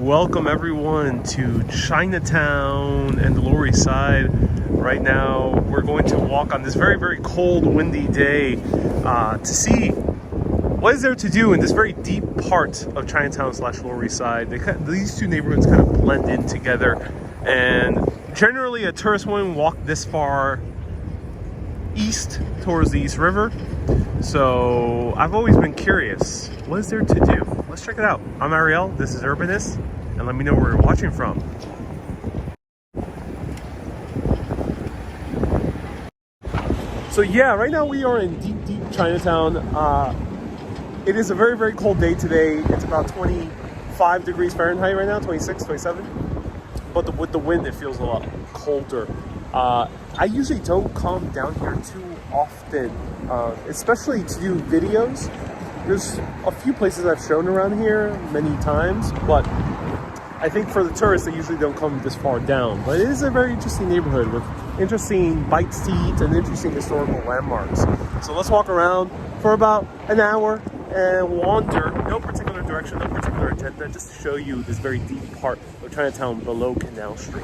Welcome everyone to Chinatown and the Lower East Side. Right now we're going to walk on this very cold, windy day to see what is there to do in this very deep part of Chinatown / Lower East Side. These two neighborhoods kind of blend in together, and generally a tourist wouldn't walk this far east towards the East River. So I've always been curious, what is there to do? Let's check it out. I'm Ariel, this is Urbanist, and let me know where you're watching from. So yeah, right now we are in deep Chinatown. It is a very cold day today. It's about 25 degrees Fahrenheit right now, 26, 27. But with the wind, it feels a lot colder. I usually don't come down here too often, especially to do videos. There's a few places I've shown around here many times, but I think for the tourists, they usually don't come this far down. But it is a very interesting neighborhood with interesting bites to eat and interesting historical landmarks. So let's walk around for about an hour and wander, no particular direction, no particular agenda, just to show you this very deep part of Chinatown below Canal Street.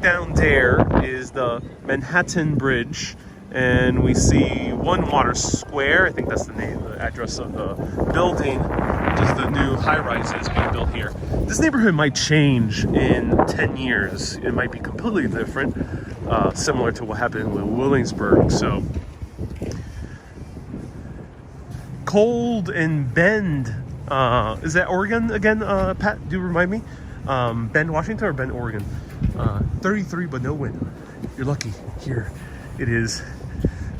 Down there is the Manhattan Bridge, and we see One Water Square. I think that's the name, the address of the building, just the new high-rises being built here. This neighborhood might change in 10 years. It might be completely different, similar to what happened with Williamsburg. So, Cold and Bend. Is that Oregon again, Pat? Do you remind me? Bend, Washington, or Bend, Oregon? 33, but no wind. You're lucky. Here it is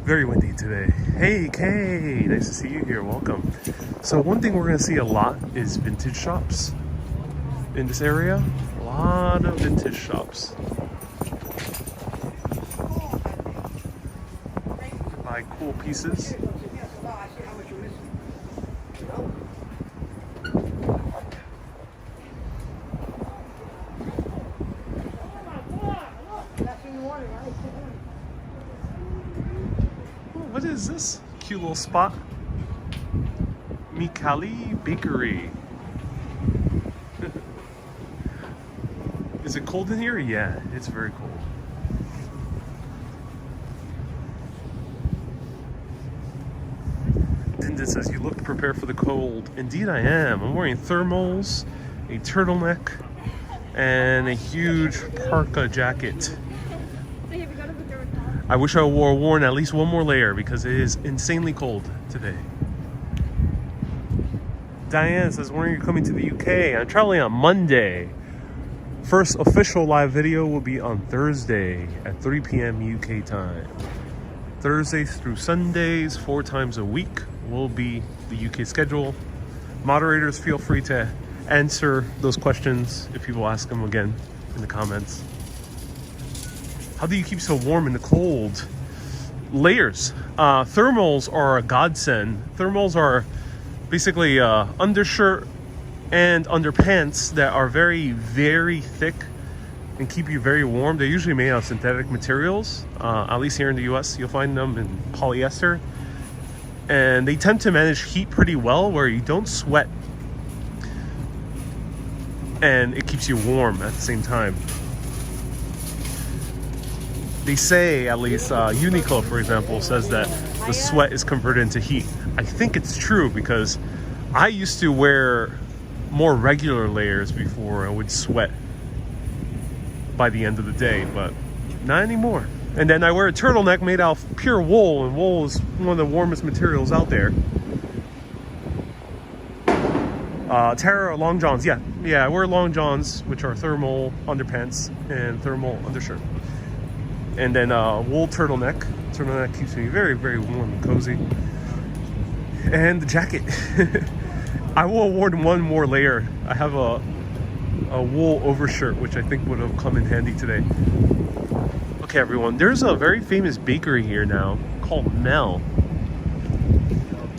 very windy today. Hey Kay, nice to see you here. Welcome. So one thing we're going to see a lot is vintage shops in this area. A lot of vintage shops. Buy cool pieces. What is this cute little spot? Mel Bakery. Is it cold in here? Yeah, it's very cold. Dinda says you look prepared for the cold. Indeed I am. I'm wearing thermals, a turtleneck, and a huge parka jacket. I wish I worn at least one more layer because it is insanely cold today. Diane says, when are you coming to the UK? I'm traveling on Monday. First official live video will be on Thursday at 3 p.m. UK time. Thursdays through Sundays, 4 times a week will be the UK schedule. Moderators, feel free to answer those questions if people ask them again in the comments. How do you keep so warm in the cold? Layers. Thermals are a godsend. Thermals are basically undershirt and underpants that are very thick and keep you very warm. They're usually made out of synthetic materials. At least here in the US, you'll find them in polyester. And they tend to manage heat pretty well where you don't sweat. And it keeps you warm at the same time. They say, at least Uniqlo, for example, says that the sweat is converted into heat. I think it's true because I used to wear more regular layers before I would sweat by the end of the day, but not anymore. And then I wear a turtleneck made out of pure wool, and wool is one of the warmest materials out there. Tara, long johns. Yeah, I wear long johns, which are thermal underpants and thermal undershirt. And then wool turtleneck. Turtleneck keeps me very warm and cozy. And the jacket. I will award one more layer. I have a wool overshirt, which I think would have come in handy today. Okay, everyone. There's a very famous bakery here now called Mel.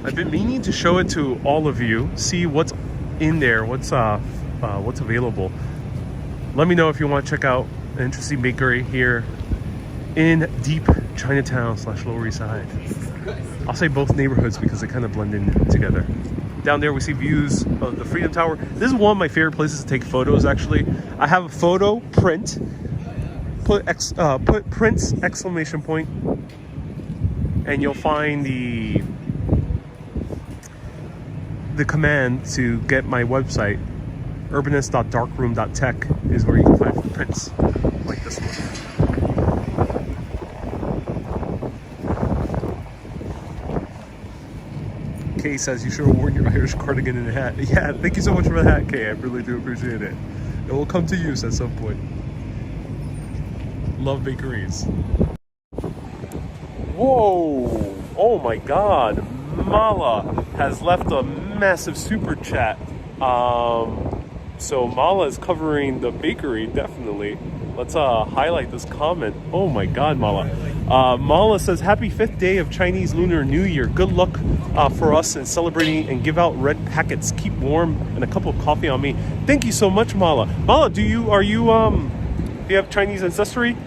I've been meaning to show it to all of you. See what's in there. What's available. Let me know if you want to check out an interesting bakery here in deep Chinatown / Lower East Side. I'll say both neighborhoods because they kind of blend in together. Down there we see views of the Freedom Tower. This is one of my favorite places to take photos actually. I have a photo print. Put Prince exclamation point and you'll find the command to get my website. Urbanist.darkroom.tech is where you can find prints like this one. Kay says you should have worn your Irish cardigan and hat. Yeah, thank you so much for the hat, Kay. I really do appreciate it. It will come to use at some point. Love bakeries. Whoa! Oh my God! Mala has left a massive super chat. So Mala is covering the bakery, definitely. Let's highlight this comment. Oh my God, Mala. Mala says, happy 5th day of Chinese Lunar New Year. Good luck for us in celebrating and give out red packets. Keep warm and a cup of coffee on me. Thank you so much, Mala. Mala, do you have Chinese ancestry?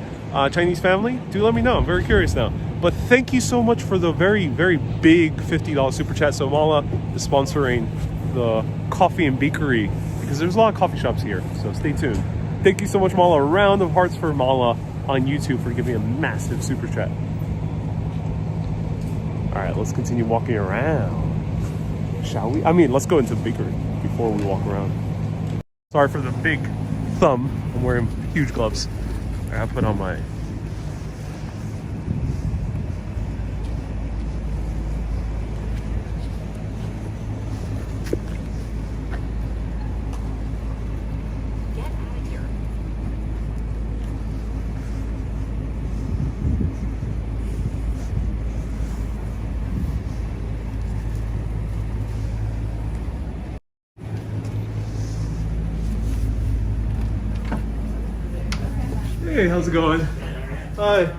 Chinese family? Do let me know. I'm very curious now. But thank you so much for the very, very big $50 super chat. So Mala is sponsoring the coffee and bakery because there's a lot of coffee shops here. So stay tuned. Thank you so much, Mala. A round of hearts for Mala on YouTube for giving a massive super chat. All right, let's continue walking around, shall we? I mean, let's go into the bakery before we walk around. Sorry for the big thumb. I'm wearing huge gloves. All right, I'll put on my... Hey, how's it going? Hi.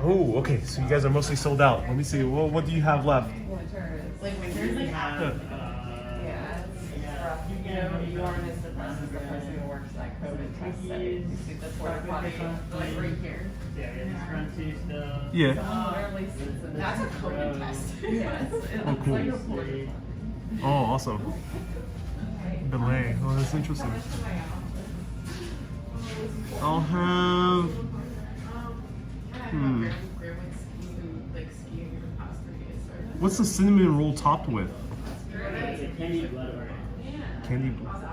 Oh, okay. So you guys are mostly sold out. Let me see. Well, what do you have left? Like winters, like yeah, it's rough. You know, Yorn is the person who works that COVID test study. You see the porta potty, like right here. Yeah. Literally sits in that's a COVID test. Yes. It looks cool. like a porta potty. Oh, awesome. Belay. Oh, that's interesting. I'll have... What's the cinnamon roll topped with? Candy blood. Candy blood.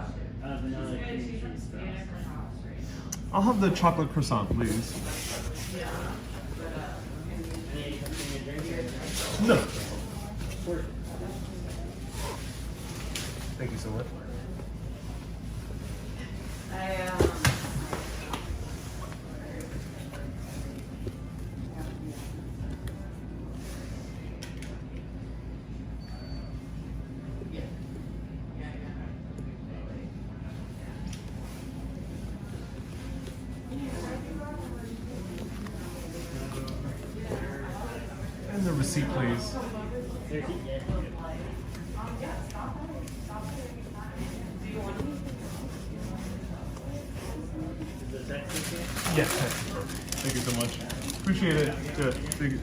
I'll have the chocolate croissant, please. No. Thank you so much. And the receipt, please. Yes, thank you so much. Appreciate it. Good. Thank you.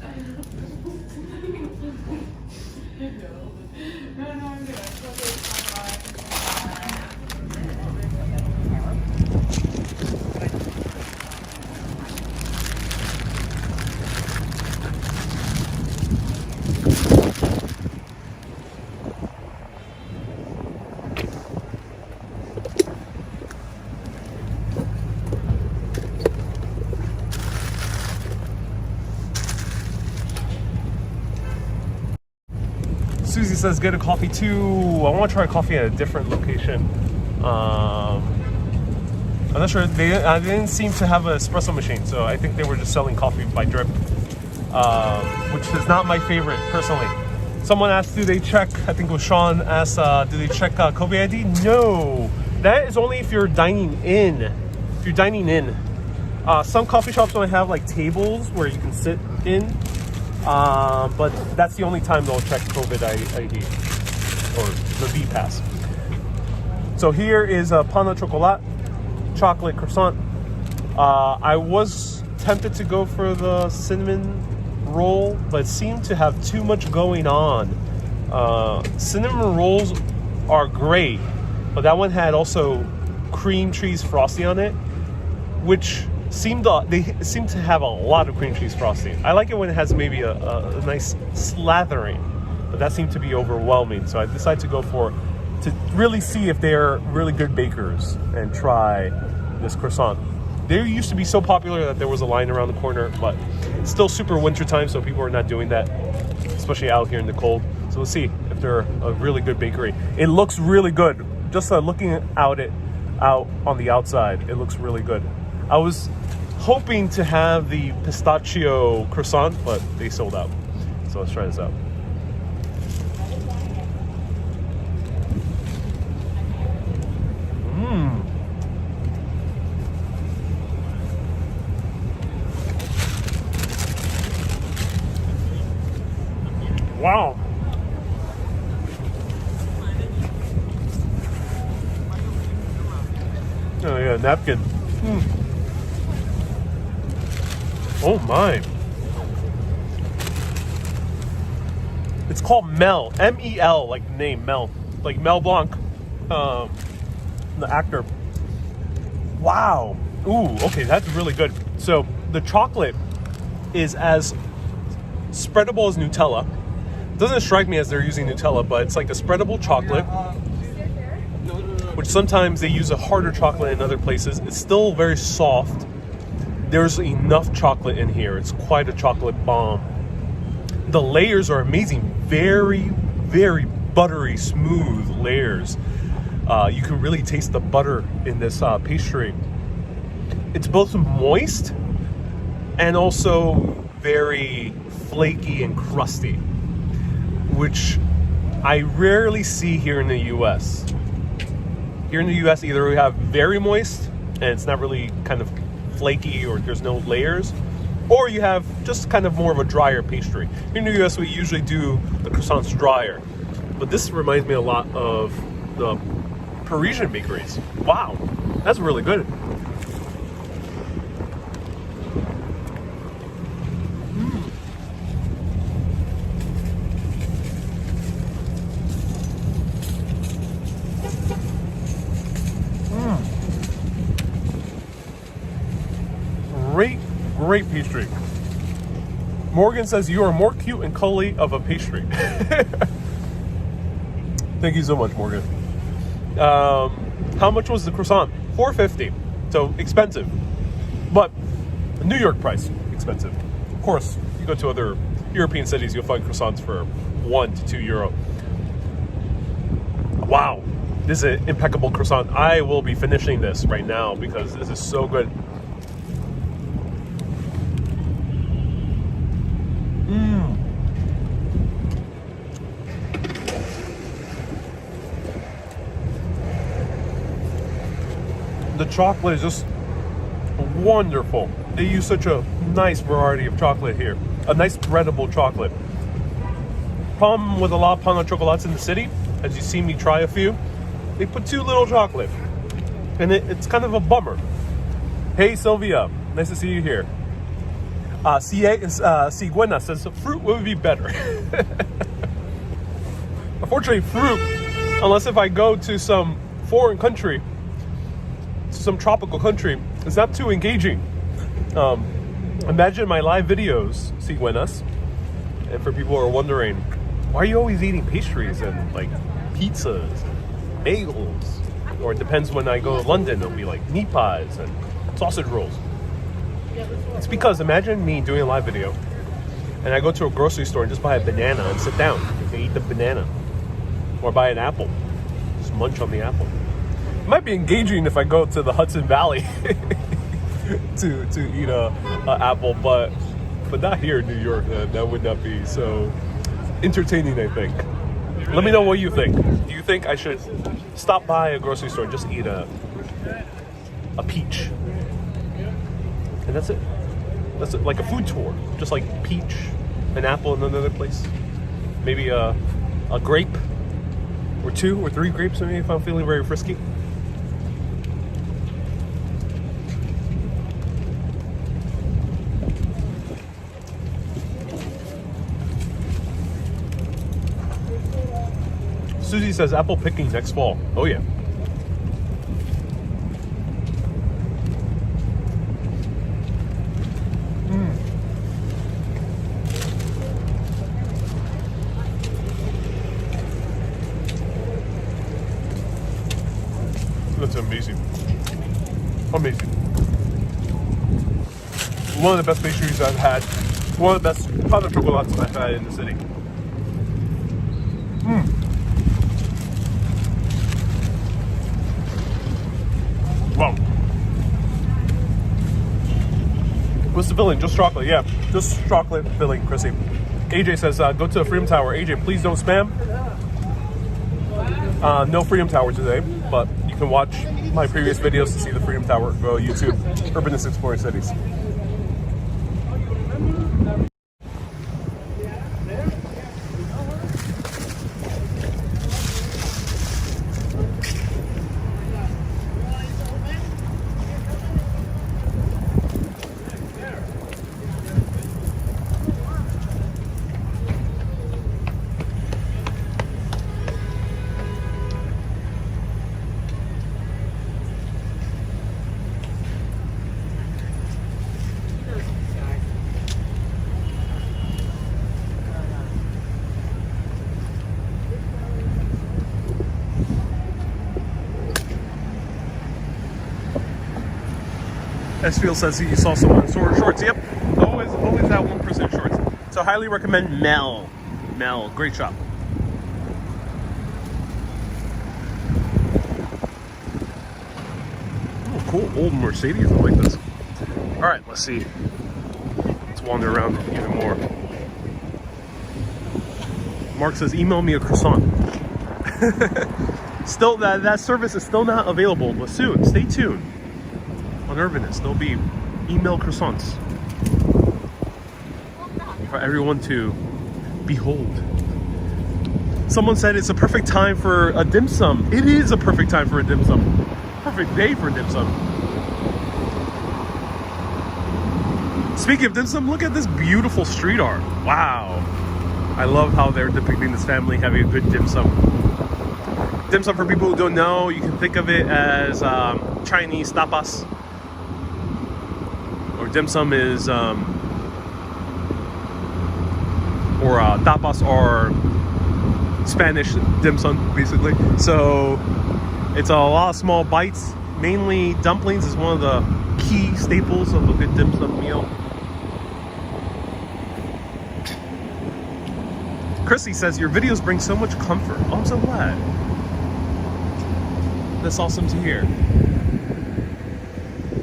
Susie says get a coffee too. I want to try coffee at a different location. I'm not sure. They didn't seem to have an espresso machine, so I think they were just selling coffee by drip, which is not my favorite personally. Someone asked, do they check? I think it was Sean asked, do they check COVID ID? No, that is only if you're dining in. If you're dining in, some coffee shops only have like tables where you can sit in. But that's the only time they'll check COVID ID or the V-Pass. So here is a pain au chocolat, chocolate croissant. I was tempted to go for the cinnamon roll, but it seemed to have too much going on. Cinnamon rolls are great, but that one had also cream cheese frosting on it, which they seem to have a lot of cream cheese frosting. I like it when it has maybe a nice slathering, but that seemed to be overwhelming. So I decided to really see if they're really good bakers and try this croissant. They used to be so popular that there was a line around the corner, but it's still super wintertime, so people are not doing that, especially out here in the cold. So let's see if they're a really good bakery. It looks really good. Just looking out on the outside, it looks really good. I was hoping to have the pistachio croissant, but they sold out. So let's try this out. Wow. Oh yeah, napkin. Oh my. It's called Mel. M-E-L, like the name Mel. Like Mel Blanc, the actor. Wow. Ooh, okay, that's really good. So the chocolate is as spreadable as Nutella. Doesn't strike me as they're using Nutella, but it's like a spreadable chocolate, which sometimes they use a harder chocolate in other places. It's still very soft. There's enough chocolate in here. It's quite a chocolate bomb. The layers are amazing. Very, very buttery, smooth layers. You can really taste the butter in this pastry. It's both moist and also very flaky and crusty, which I rarely see here in the US. Here in the US, either we have very moist and it's not really kind of flaky or there's no layers, or you have just kind of more of a drier pastry. Here in the US, we usually do the croissants drier. But this reminds me a lot of the Parisian bakeries. Wow, that's really good. Great pastry. Morgan says you are more cute and cuddly of a pastry. Thank you so much, Morgan. How much was the croissant? $4.50. So expensive, but New York price expensive. Of course, you go to other European cities, you'll find croissants for €1 to €2. Wow, this is an impeccable croissant. I will be finishing this right now because this is so good. The chocolate is just wonderful. They use such a nice variety of chocolate here. A nice spreadable chocolate. Problem with a lot of pain au chocolats in the city, as you see me try a few, they put too little chocolate. And it's kind of a bummer. Hey Sylvia, nice to see you here. Ciguena says fruit would be better. Unfortunately, fruit, unless if I go to some foreign country, some tropical country, it's not too engaging. Imagine my live videos, Ciguenas, and for people who are wondering, why are you always eating pastries and like pizzas, bagels? Or it depends, when I go to London, it'll be like meat pies and sausage rolls. It's because imagine me doing a live video and I go to a grocery store and just buy a banana and sit down and eat the banana. Or buy an apple, just munch on the apple. It might be engaging if I go to the Hudson Valley to eat a apple, but not here in New York. That would not be so entertaining, I think. Let me know what you think. Do you think I should stop by a grocery store and just eat a peach? And that's it. That's it, like a food tour. Just like peach, an apple in another place. Maybe a grape, or 2 or 3 grapes maybe if I'm feeling very frisky. Susie says apple picking next fall. Oh yeah. That's amazing. Amazing. One of the best pastries I've had. One of the best pain de chocolats I've had in the city. Wow. What's the filling? Just chocolate, yeah. Just chocolate filling, Chrissy. AJ says, go to the Freedom Tower. AJ, please don't spam. No Freedom Tower today, but you can watch my previous videos to see the Freedom Tower. Go YouTube, Urbanist Exploring Cities. Esfield says he saw someone in shorts. Yep, always that one person in shorts. So highly recommend Mel. Mel, great shop. Oh, cool old Mercedes. I like this. All right, let's see. Let's wander around even more. Mark says, email me a croissant. Still, that service is still not available, but soon. Stay tuned. On Urbanist, there'll be email croissants for everyone to behold. Someone said it's a perfect time for a dim sum. It is a perfect time for a dim sum. Perfect day for a dim sum. Speaking of dim sum, look at this beautiful street art. Wow. I love how they're depicting this family having a good dim sum. Dim sum, for people who don't know, you can think of it as Chinese tapas. Dim sum is, tapas are Spanish dim sum, basically. So it's a lot of small bites. Mainly dumplings is one of the key staples of a good dim sum meal. Chrissy says, your videos bring so much comfort. Oh, I'm so glad. That's awesome to hear.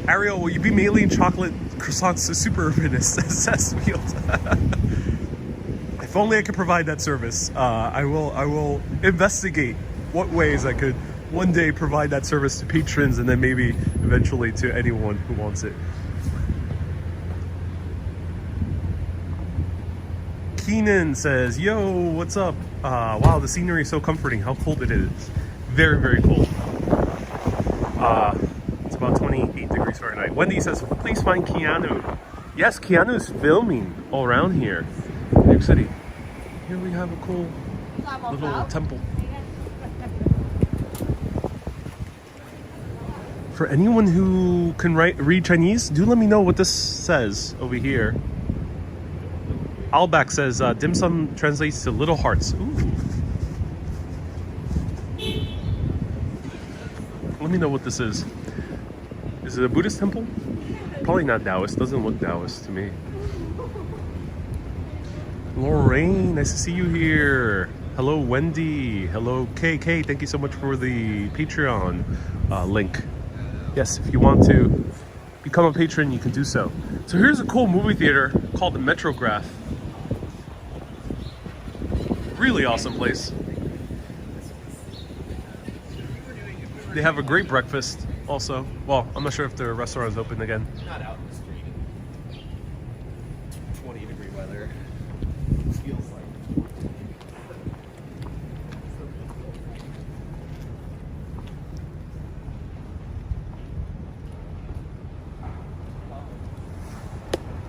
Ariel, will you be mailing chocolate croissants to Super Urbanist? Says Field. If only I could provide that service. I will investigate what ways I could one day provide that service to patrons and then maybe eventually to anyone who wants it. Keenan says, yo, what's up? Wow, the scenery is so comforting. How cold it is. Very, very cold. It's about 28 degrees Fahrenheit. Wendy says, please find Keanu. Yes, Keanu's filming all around here in New York City. Here we have a cool little temple. For anyone who can read Chinese, do let me know what this says over here. Alback says, dim sum translates to little hearts. Ooh. Let me know what this is. Is it a Buddhist temple? Probably not Taoist. Doesn't look Taoist to me. Lorraine, nice to see you here. Hello, Wendy. Hello, KK. Thank you so much for the Patreon link. Yes, if you want to become a patron, you can do so. So here's a cool movie theater called the Metrograph. Really awesome place. They have a great breakfast also. Well, I'm not sure if the restaurant is open again. Not out in the street. 20-degree weather. Feels like.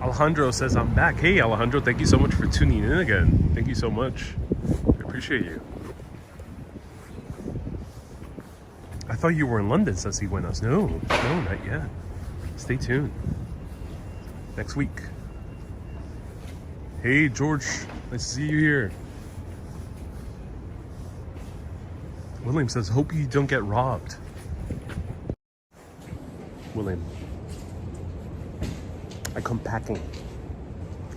Alejandro says, I'm back. Hey, Alejandro, thank you so much for tuning in again. Thank you so much. I appreciate you. I thought you were in London, says he Buenos. No, not yet. Stay tuned. Next week. Hey, George. Nice to see you here. William says, hope you don't get robbed. William. I come packing.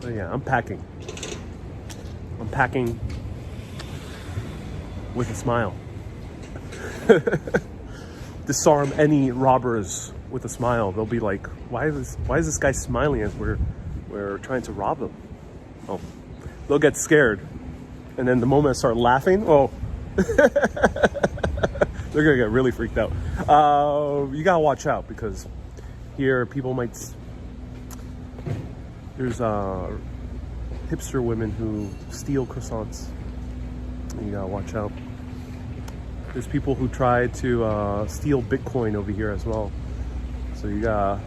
Oh yeah, I'm packing. I'm packing with a smile. Disarm any robbers with a smile. They'll be like, why is this guy smiling as we're trying to rob him? Oh, they'll get scared. And then the moment I start laughing, oh, they're gonna get really freaked out. You gotta watch out because here people might, there's hipster women who steal croissants. You gotta watch out. There's people who try to steal Bitcoin over here as well. So you gotta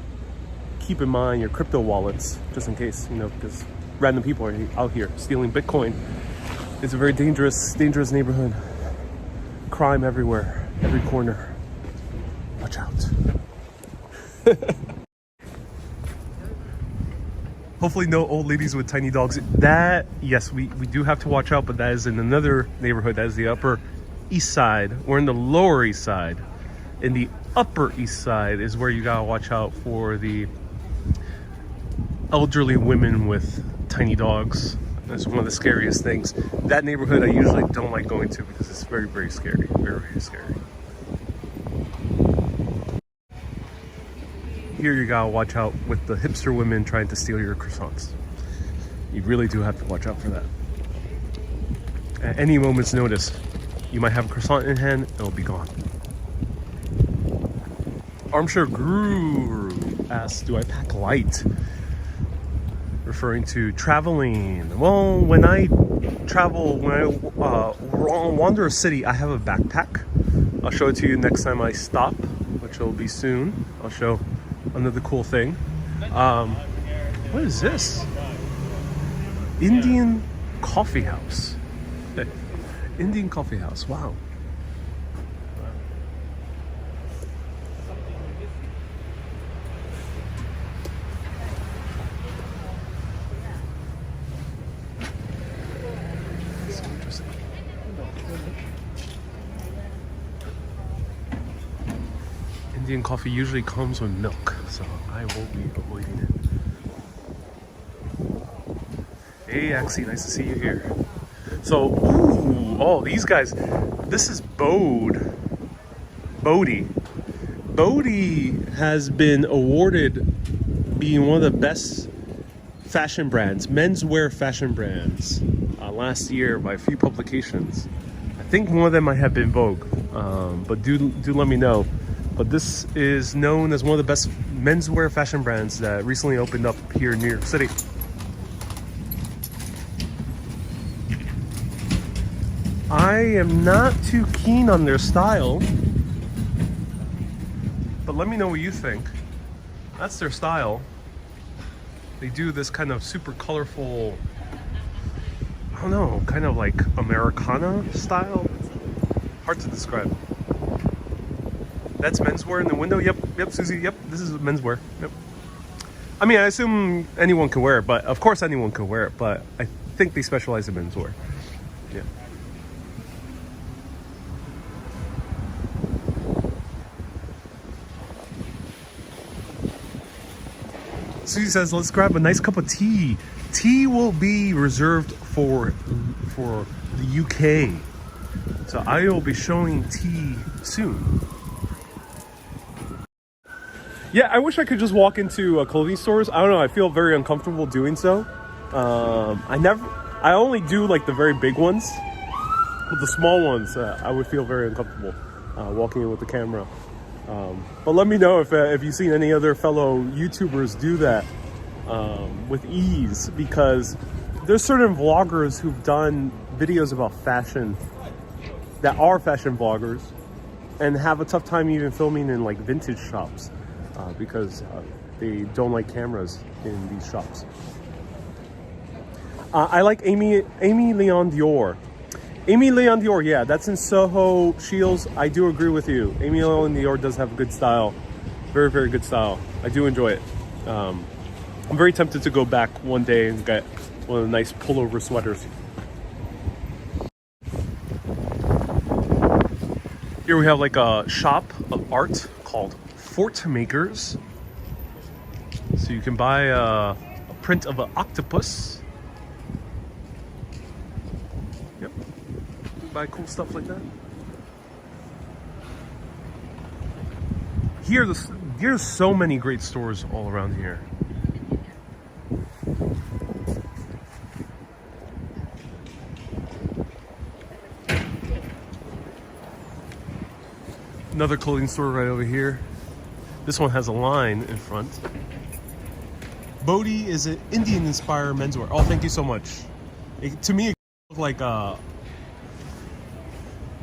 keep in mind your crypto wallets just in case, you know, because random people are out here stealing Bitcoin. It's a very dangerous neighborhood. Crime everywhere, every corner. Watch out. Hopefully no old ladies with tiny dogs. That, yes, we do have to watch out, but that is in another neighborhood. That is the Upper East Side. We're in the Lower East Side. In the Upper East Side is where you gotta watch out for the elderly women with tiny dogs. That's one of the scariest things. That neighborhood I usually don't like going to because it's very, very scary. Very, very scary. Here you gotta watch out with the hipster women trying to steal your croissants. You really do have to watch out for that. At any moment's notice, you might have a croissant in hand, it'll be gone. Armchair Guru asks, do I pack light? Referring to traveling. Well, when I travel, when I wander a city, I have a backpack. I'll show it to you next time I stop, which will be soon. I'll show another cool thing. What is this? Indian coffee house. Indian coffee house. Wow. Indian coffee usually comes with milk, so I will be avoiding it. Hey, Axie, nice to see you here. So, ooh, oh, these guys, this is Bodie. Bodie has been awarded being one of the best fashion brands, menswear fashion brands, last year by a few publications. I think one of them might have been Vogue, but do let me know. But this is known as one of the best menswear fashion brands that recently opened up here in New York City. I am not too keen on their style, but let me know what you think. That's their style. They do this kind of super colorful, I don't know, kind of like Americana style. Hard to describe. That's menswear in the window. Yep, Susie. Yep, this is menswear. Yep. I mean, I assume anyone can wear it, but of course anyone can wear it. But I think they specialize in menswear. Yeah. Susie says, "Let's grab a nice cup of tea. Tea will be reserved for the UK, so I will be showing tea soon." Yeah, I wish I could just walk into clothing stores. I don't know, I feel very uncomfortable doing so. I only do like the very big ones. But the small ones, I would feel very uncomfortable walking in with the camera. But let me know if you've seen any other fellow YouTubers do that with ease, because there's certain vloggers who've done videos about fashion that are fashion vloggers and have a tough time even filming in like vintage shops. Because they don't like cameras in these shops. I like Amy Leon Dior. Amy Leon Dior, yeah, that's in Soho, Shields. I do agree with you. Amy Leon Dior does have a good style. Very, very good style. I do enjoy it. I'm very tempted to go back one day and get one of the nice pullover sweaters. Here we have like a shop of art called Fort Makers. So you can buy a print of an octopus. Yep. Buy cool stuff like that. Here's so many great stores all around here. Another clothing store right over here. This one has a line in front. Bodhi is an Indian-inspired menswear. Oh, thank you so much. To me, it looks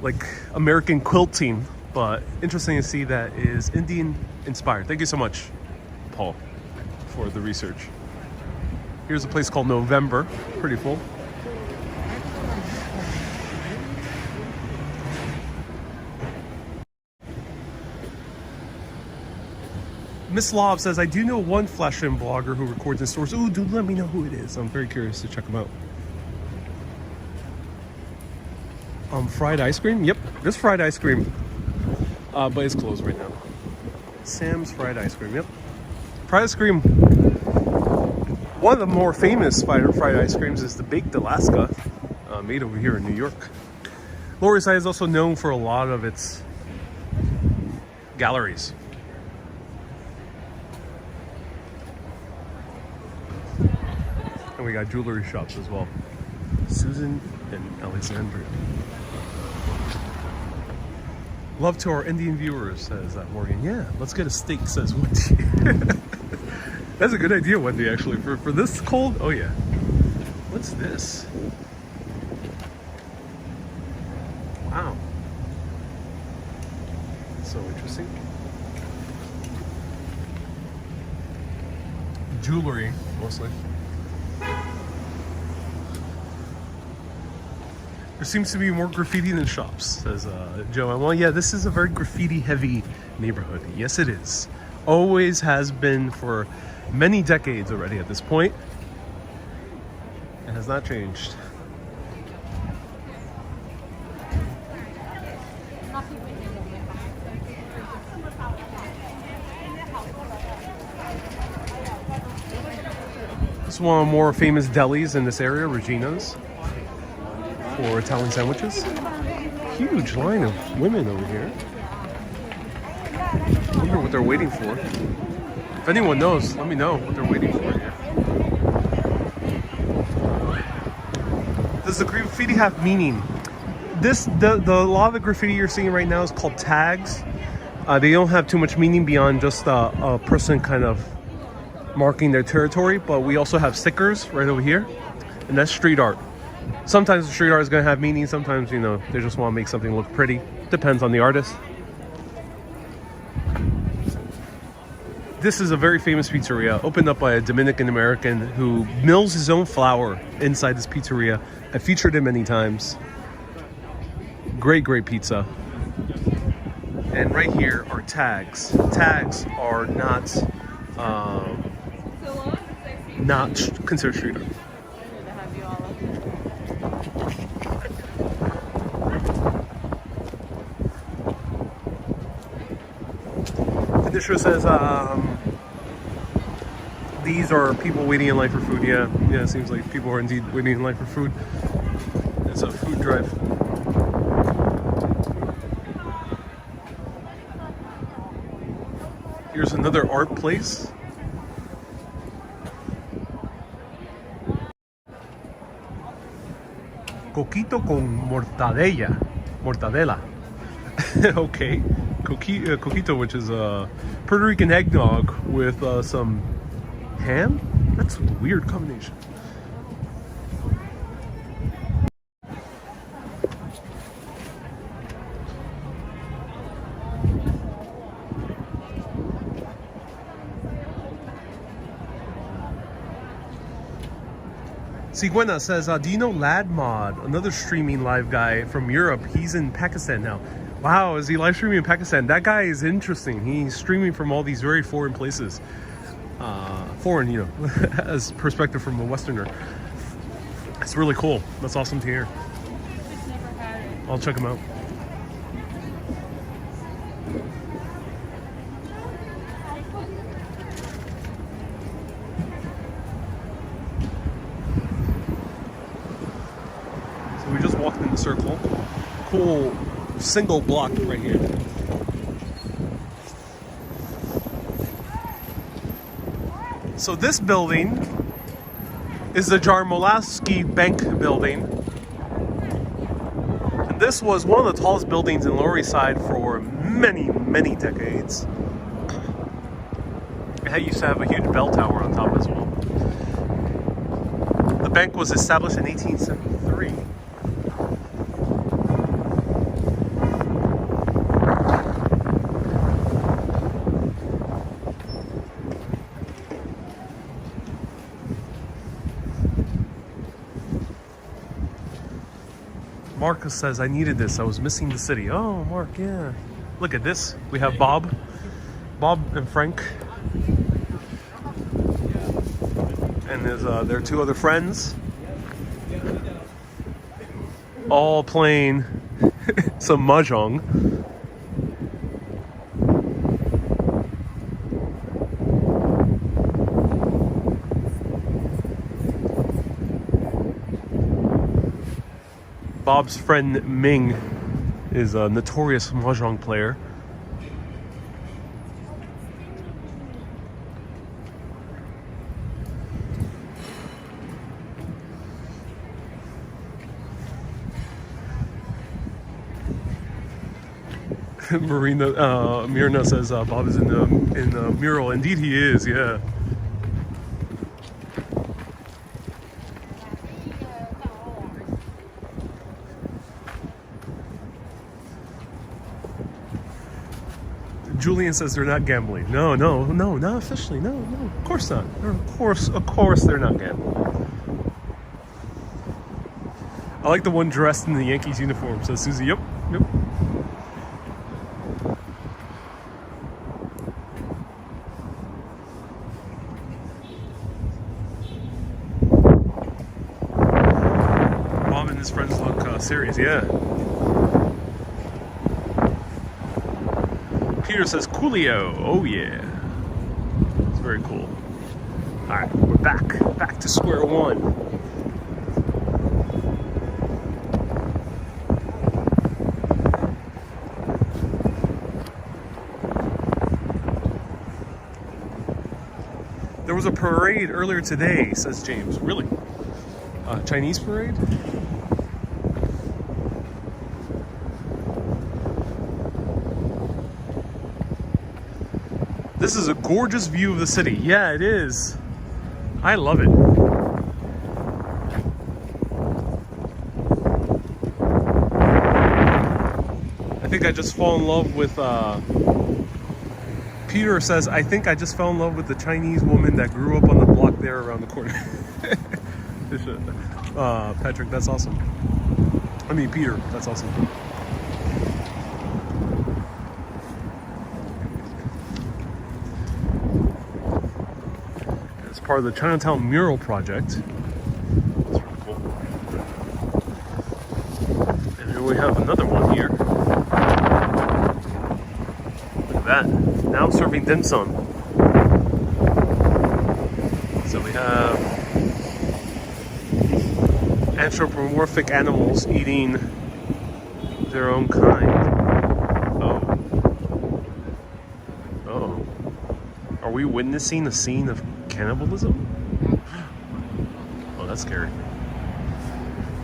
like American quilting, but interesting to see that is Indian-inspired. Thank you so much, Paul, for the research. Here's a place called November. Pretty full. Miss Lob says, I do know one fashion blogger who records in stores. Ooh, dude, let me know who it is. I'm very curious to check them out. Fried ice cream? Yep, there's fried ice cream. But it's closed right now. Sam's fried ice cream, yep. Fried ice cream. One of the more famous fried ice creams is the Baked Alaska, made over here in New York. Lower East Side is also known for a lot of its galleries. And we got jewelry shops as well. Susan and Alexandria. Love to our Indian viewers, says Morgan. Yeah, let's get a steak, says Wendy. That's a good idea, Wendy, actually. For this cold, oh yeah. What's this? Wow. So interesting. Jewelry, mostly. There seems to be more graffiti than shops, says Joanne. Well, yeah, this is a very graffiti-heavy neighborhood. Yes, it is. Always has been for many decades already at this point. It has not changed. This is one of the more famous delis in this area, Regina's, for Italian sandwiches. Huge line of women over here. I wonder what they're waiting for. If anyone knows, let me know what they're waiting for here. Does the graffiti have meaning? The lot of the graffiti you're seeing right now is called tags. They don't have too much meaning beyond just a person kind of marking their territory, but we also have stickers right over here, and that's street art. Sometimes the street art is going to have meaning, sometimes, you know, they just want to make something look pretty. Depends on the artist. This is a very famous pizzeria, opened up by a Dominican American who mills his own flour inside this pizzeria. I featured him many times. Great, great pizza. And right here are tags. Tags are not considered street art. Finisher says, these are people waiting in line for food. Yeah, it seems like people are indeed waiting in line for food. It's a food drive. Here's another art place. Coquito con mortadela. Okay. Coquito, which is a Puerto Rican eggnog with some ham? That's a weird combination. Siguena says, do you know Lad Mod, another streaming live guy from Europe? He's in Pakistan now. Wow, is he live streaming in Pakistan? That guy is interesting. He's streaming from all these very foreign places. Foreign, you know, as perspective from a Westerner. It's really cool. That's awesome to hear. I'll check him out. So we just walked in the circle. Cool single block right here. So this building is the Jarmolaski Bank building. And this was one of the tallest buildings in Lower East Side for many, many decades. It used to have a huge bell tower on top as well. The bank was established in 1873. Marcus says, I needed this. I was missing the city. Oh, Mark, yeah. Look at this. We have Bob. Bob and Frank. And their two other friends. All playing some Mahjong. Bob's friend Ming is a notorious Mahjong player. Mirna says Bob is in the mural. Indeed, he is. Yeah. Julian says they're not gambling. No, not officially. No, of course not. Of course they're not gambling. I like the one dressed in the Yankees uniform, says Susie. Yep. Bob and his friends look serious, yeah. Peter says Coolio. Oh yeah. It's very cool. Alright, we're back to square one. There was a parade earlier today, says James. Really? Chinese parade? This is a gorgeous view of the city. Yeah, it is. I love it. I think I just fall in love with, Peter says, I think I just fell in love with the Chinese woman that grew up on the block there around the corner. Patrick, that's awesome. I mean, Peter, that's awesome. Part of the Chinatown mural project. That's really cool. And here we have another one here. Look at that. Now I'm serving dim sum. So we have anthropomorphic animals eating their own kind. Oh. Are we witnessing a scene of cannibalism? Oh, that's scary.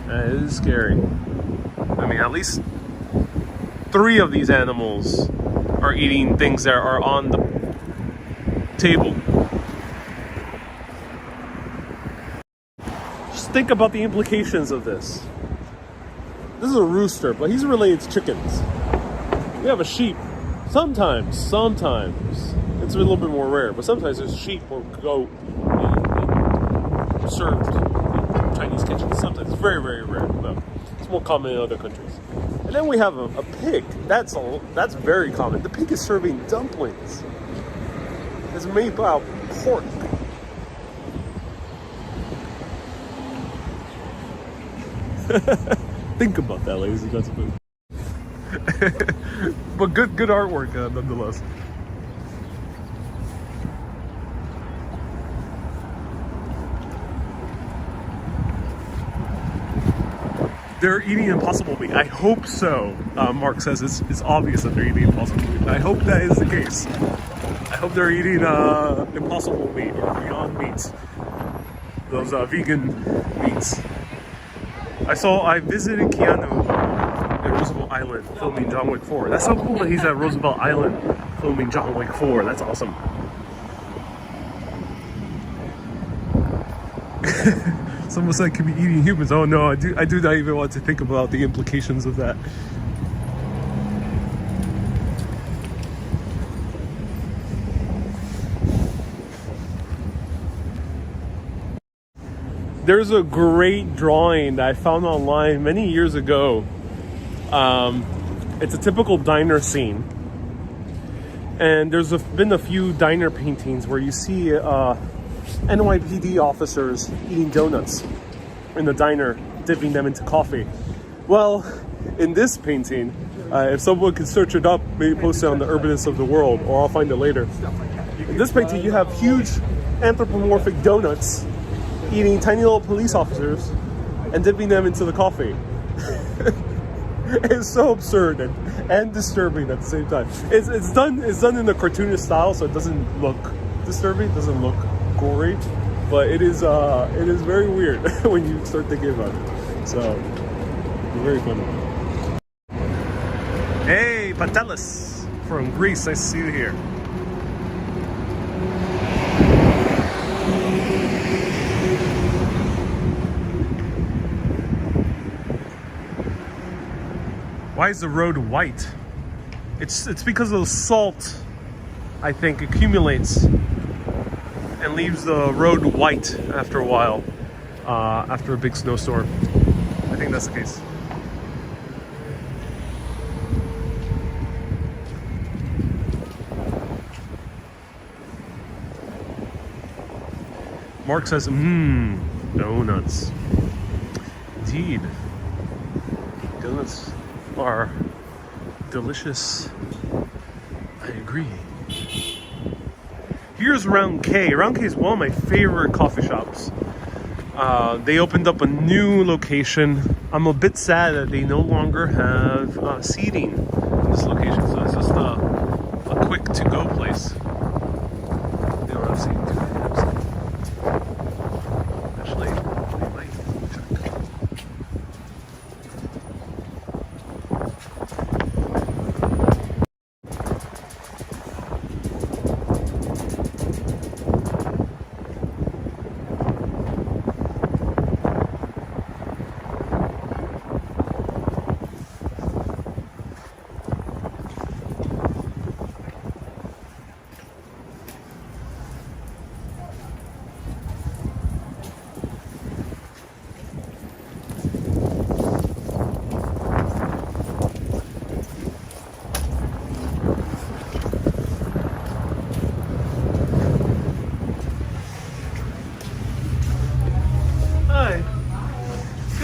That is scary. I mean, at least 3 of these animals are eating things that are on the table. Just think about the implications of this. This is a rooster, but he's related to chickens. We have a sheep. Sometimes. It's a little bit more rare, but sometimes there's sheep or goat served in Chinese kitchens. Sometimes it's very, very rare, but it's more common in other countries. And then we have a pig. That's very common. The pig is serving dumplings. It's made out of pork. Think about that, ladies and gentlemen. But good artwork nonetheless. They're eating Impossible Meat. I hope so. Mark says it's obvious that they're eating Impossible Meat. I hope that is the case. I hope they're eating Impossible Meat or Beyond Meat. Those vegan meats. I visited Keanu at Roosevelt Island filming John Wick 4. That's so cool that he's at Roosevelt Island filming John Wick 4. That's awesome. Someone said could be eating humans. Oh no, I do not even want to think about the implications of that. There's a great drawing that I found online many years ago. It's a typical diner scene. And there's been a few diner paintings where you see NYPD officers eating donuts in the diner, dipping them into coffee. Well, in this painting, if someone can search it up, maybe post it on the Urbanists of the World, or I'll find it later. In this painting, you have huge anthropomorphic donuts eating tiny little police officers and dipping them into the coffee. It's so absurd and disturbing at the same time. It's done in a cartoonish style, so it doesn't look disturbing, it doesn't look gory, but it is very weird when you start thinking about it. So it's very funny. Hey, Patelis from Greece, nice to see you here. Why is the road white? It's because of the salt, I think, accumulates and leaves the road white after a while, after a big snowstorm. I think that's the case. Mark says, donuts. Indeed. Donuts are delicious. I agree. Here's Round K. Round K is one of my favorite coffee shops. They opened up a new location. I'm a bit sad that they no longer have seating in this location, so it's just a quick to-go place. They don't have seating. Actually, they might check.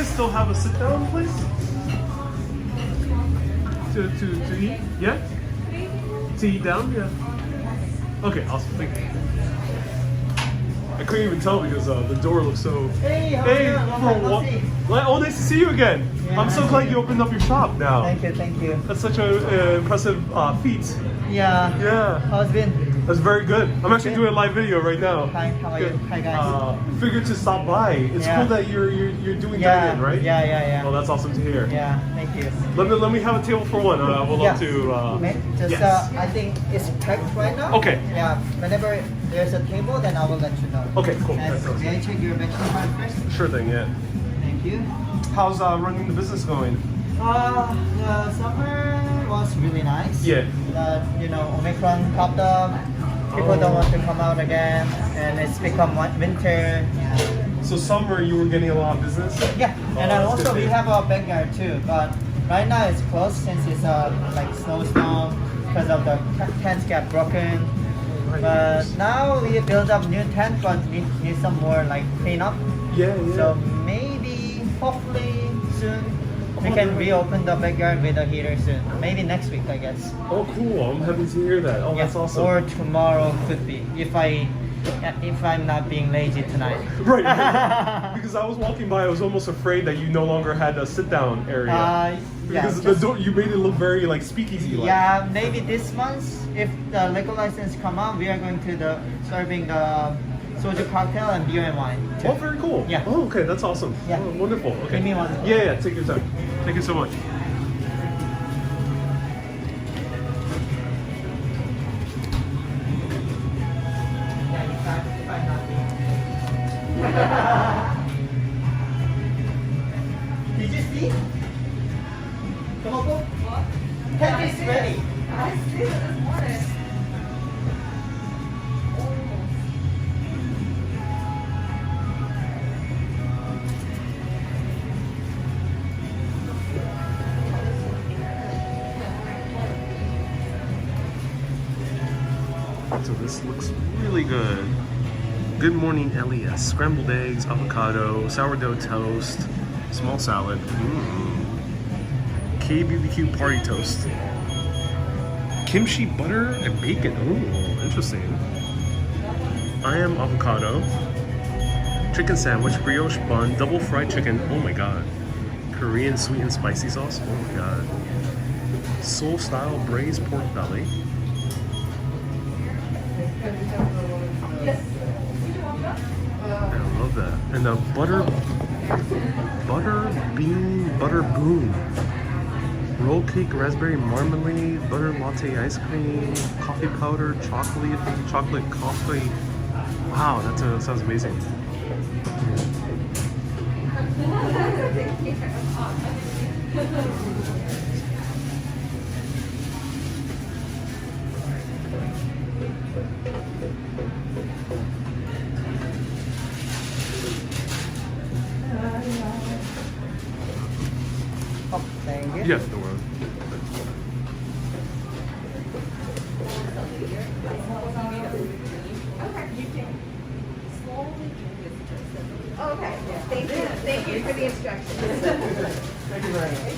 Still have a sit down place to eat? Yeah? To eat down? Yeah. Okay, awesome. Thank you. I couldn't even tell because the door looks so. Hey, oh, nice to see you again. Yeah, I'm so glad you opened up your shop now. Thank you. That's such an impressive feat. Yeah. Yeah. How's it been? That's very good. I'm actually doing a live video right now. Hi, how are you? Hi guys. Figured to stop by. It's cool that you're doing dine-in, right? Yeah. Oh, that's awesome to hear. Yeah, thank you. Let me have a table for one. We'll love to. Just yes. I think it's packed right now. Okay. Yeah. Whenever there's a table, then I will let you know. Okay, cool. And may I check your vegetable card first? Sure thing. Yeah. Thank you. How's running the business going? The summer was really nice. Yeah. Omicron popped up. People don't want to come out again, and it's become winter. So summer you were getting a lot of business? Yeah, and then that's good also to we hear. have a backyard too, but right now it's closed since it's like snowstorm because of the tents get broken. But now we build up new tent, but we need some more like cleanup. Yeah, So maybe, hopefully soon, we can reopen the backyard with a heater soon. Maybe next week, I guess. Oh, cool. I'm happy to hear that. Oh, that's Yeah, awesome. or tomorrow could be if I'm not being lazy tonight. Right. Because I was walking by, I was almost afraid that you no longer had a sit-down area. Yeah, because the just- door, you made it look very like speakeasy-like. Yeah, maybe this month, if the liquor license come out, we are going to the serving the soju cocktail and beer and wine. Too. Oh, very cool. Yeah. Oh, okay. That's awesome. Yeah. Oh, wonderful. Okay. Give me one. Yeah. Take your time. Thank you so much. Yeah, if I'm not Did you see? Come on, go. What? Tent is ready. I see it this morning. So this looks really good. Good morning, LES. Scrambled eggs, avocado, sourdough toast, small salad. KBBQ party toast. Kimchi butter and bacon. Ooh, interesting. I am avocado. Chicken sandwich, brioche bun, double fried chicken. Oh my god. Korean sweet and spicy sauce. Oh my god. Seoul style braised pork belly. I love that. And the butter boom. Roll cake, raspberry marmalade, butter latte ice cream, coffee powder, chocolate coffee. Wow, that sounds amazing. Oh, thank you. Yeah, no worries. Okay, thank you. Thank you for the instructions. Thank you very much.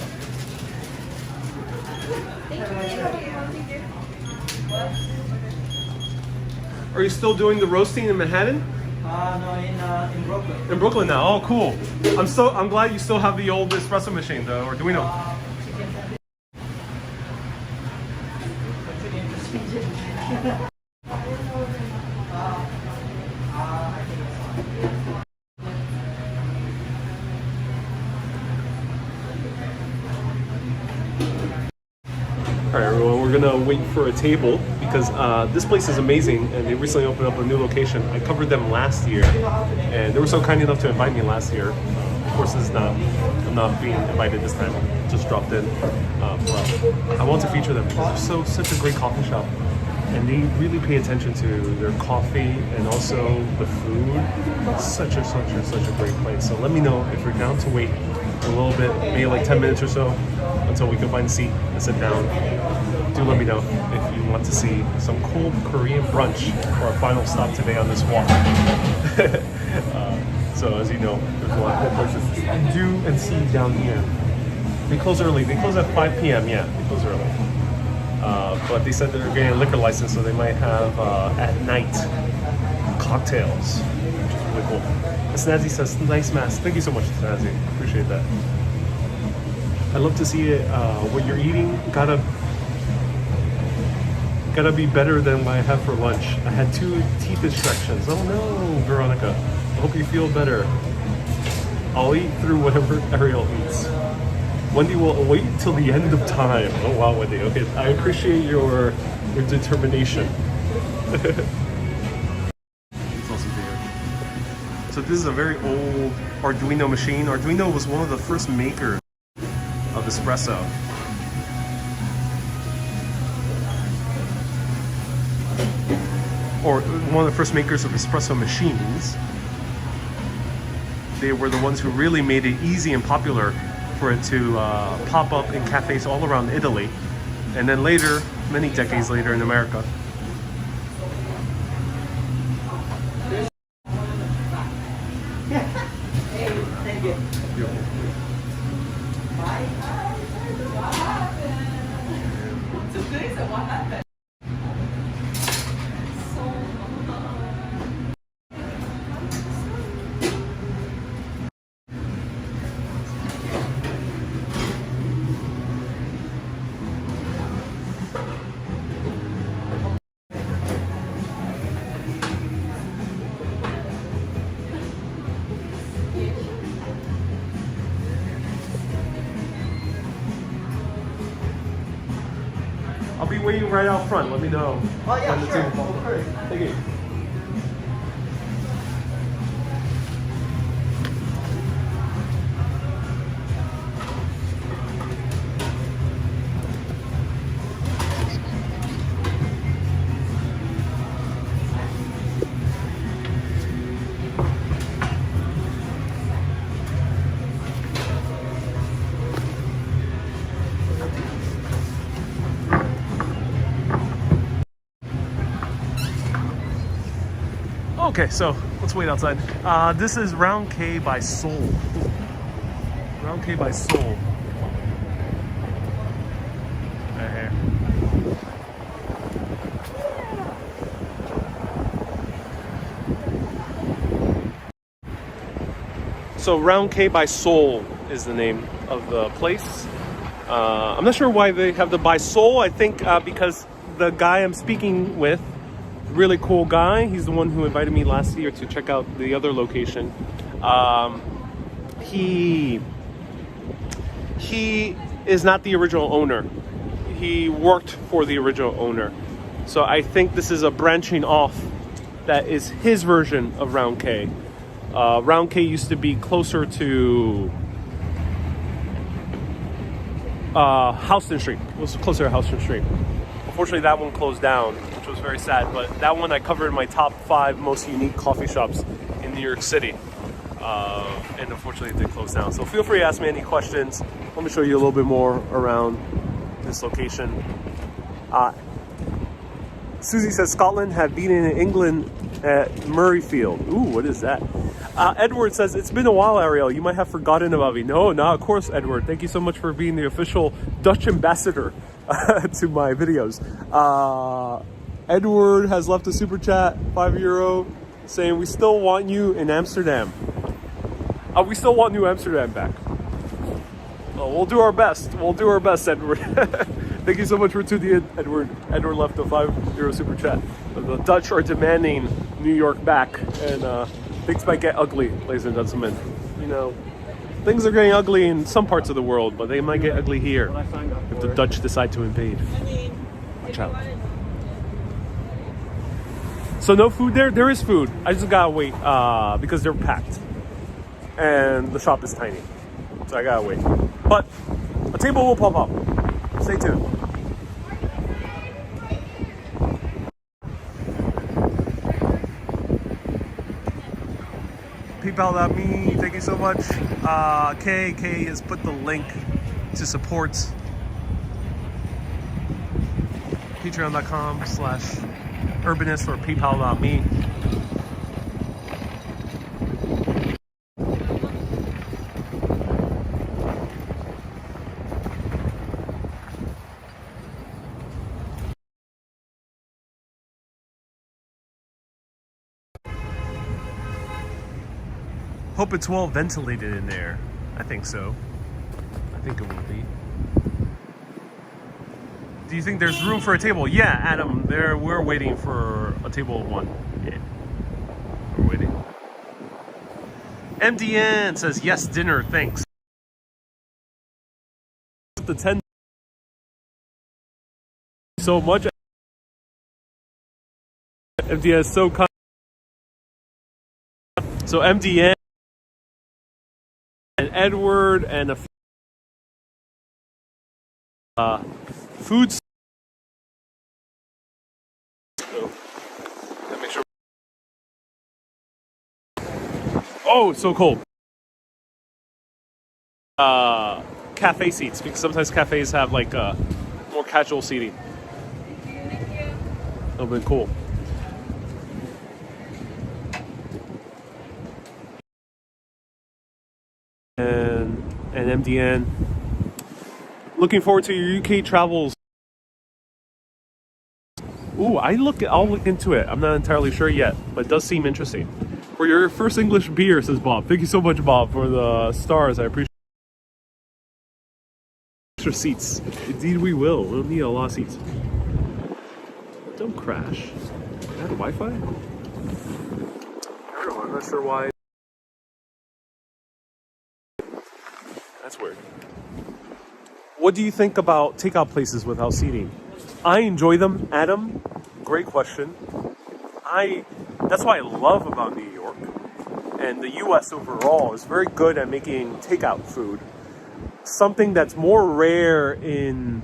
Thank you. Are you still doing the roasting in Manhattan? No, in Brooklyn. In Brooklyn now. Oh, cool. I'm glad you still have the old espresso machine, the Arduino. Actually interesting. All right, everyone, we're gonna wait for a table because this place is amazing and they recently opened up a new location. I covered them last year and they were so kind enough to invite me last year. Of course, I'm not being invited this time. Just dropped in. But I want to feature them because they're such a great coffee shop and they really pay attention to their coffee and also the food. Such a great place. So let me know if you're down to wait a little bit, maybe like 10 minutes or so until we can find a seat and sit down. Do let me know if you want to see some cool Korean brunch for our final stop today on this walk. So as you know, there's a lot of places to do and see down here. They close early. They close at 5 p.m. Yeah, they close early. But they said they're getting a liquor license, so they might have at night cocktails, which is really cool. And Snazzy says, nice mask. Thank you so much, Snazzy. Appreciate that. I love to see it. What you're eating gotta be better than what I had for lunch. I had 2 teeth extractions. Oh no, Veronica. I hope you feel better. I'll eat through whatever Ariel eats. Wendy will wait till the end of time. Oh wow, Wendy. Okay, I appreciate your determination. It's awesome to hear. So this is a very old Arduino machine. Arduino was one of the first makers of espresso. Or one of the first makers of espresso machines. they were the ones who really made it easy and popular for it to pop up in cafes all around Italy. And then later, many decades later in America. Thank you. I'll be waiting right out front. Let me know. Oh yeah, when the sure, table- of course. Thank you. Okay, so let's wait outside. This is Round K by Seoul. Round K by Seoul. Right here. So Round K by Seoul is the name of the place. I'm not sure why they have the by Seoul. I think because the guy I'm speaking with, really cool guy. He's the one who invited me last year to check out the other location. He is not the original owner. He worked for the original owner. So I think this is a branching off that is his version of Round K. Round K used to be closer to Houston Street. It was closer to Houston Street. Unfortunately, that one closed down, which was very sad. But that one I covered in my top 5 most unique coffee shops in New York City. And unfortunately, it did close down. So feel free to ask me any questions. Let me show you a little bit more around this location. Susie says Scotland have beaten England at Murrayfield. Ooh, what is that? Edward says, it's been a while, Ariel. You might have forgotten about me. No, of course, Edward. Thank you so much for being the official Dutch ambassador to my videos. Edward has left a super chat, €5, saying, we still want you in Amsterdam. We still want New Amsterdam back. Well, we'll do our best. We'll do our best, Edward. Thank you so much for tuning in, Edward. Edward left a €5 super chat. The Dutch are demanding New York back, and things might get ugly, ladies and gentlemen. You know, things are getting ugly in some parts of the world, but they might get ugly here if the Dutch decide to invade. Watch out. So no food there? There is food. I just gotta wait because they're packed. And the shop is tiny. So I gotta wait. But a table will pop up. Stay tuned. PayPal.me, thank you so much. K has put the link to support patreon.com/urbanist or paypal.me. Hope it's well ventilated in there. I think so. I think it will be. Do you think there's room for a table? Yeah, Adam, we're waiting for a table of 1. Yeah. We're waiting. MDN says, yes, dinner, thanks. The 10 so much. MDN is so kind. So MDN and Edward and a food. So, make sure. Oh, it's so cold. cafe seats, because sometimes cafes have like more casual seating. That would be cool. And MDN. Looking forward to your UK travels. Ooh, I'll look into it. I'm not entirely sure yet, but it does seem interesting. For your first English beer, says Bob. Thank you so much, Bob, for the stars. I appreciate extra seats. Indeed we will. We'll need a lot of seats. Don't crash. I have Wi-Fi? I don't know, I'm not sure why. That's weird. What do you think about takeout places without seating? I enjoy them. Adam, great question. That's what I love about New York, and the US overall is very good at making takeout food. Something that's more rare in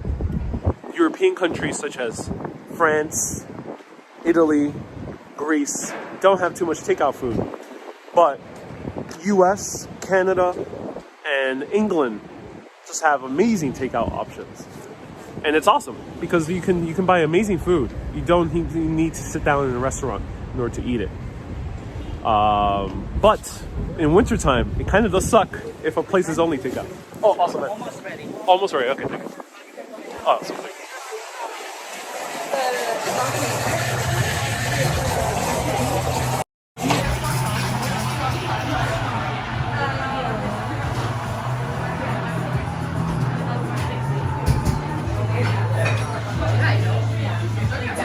European countries such as France, Italy, Greece, don't have too much takeout food. But US, Canada, and England just have amazing takeout options. And it's awesome because you can buy amazing food. You don't need to sit down in a restaurant in order to eat it. But in wintertime, it kind of does suck if a place is only takeout. Oh, awesome. Almost ready. Almost ready. Okay, thank you. Oh, awesome. Thank you.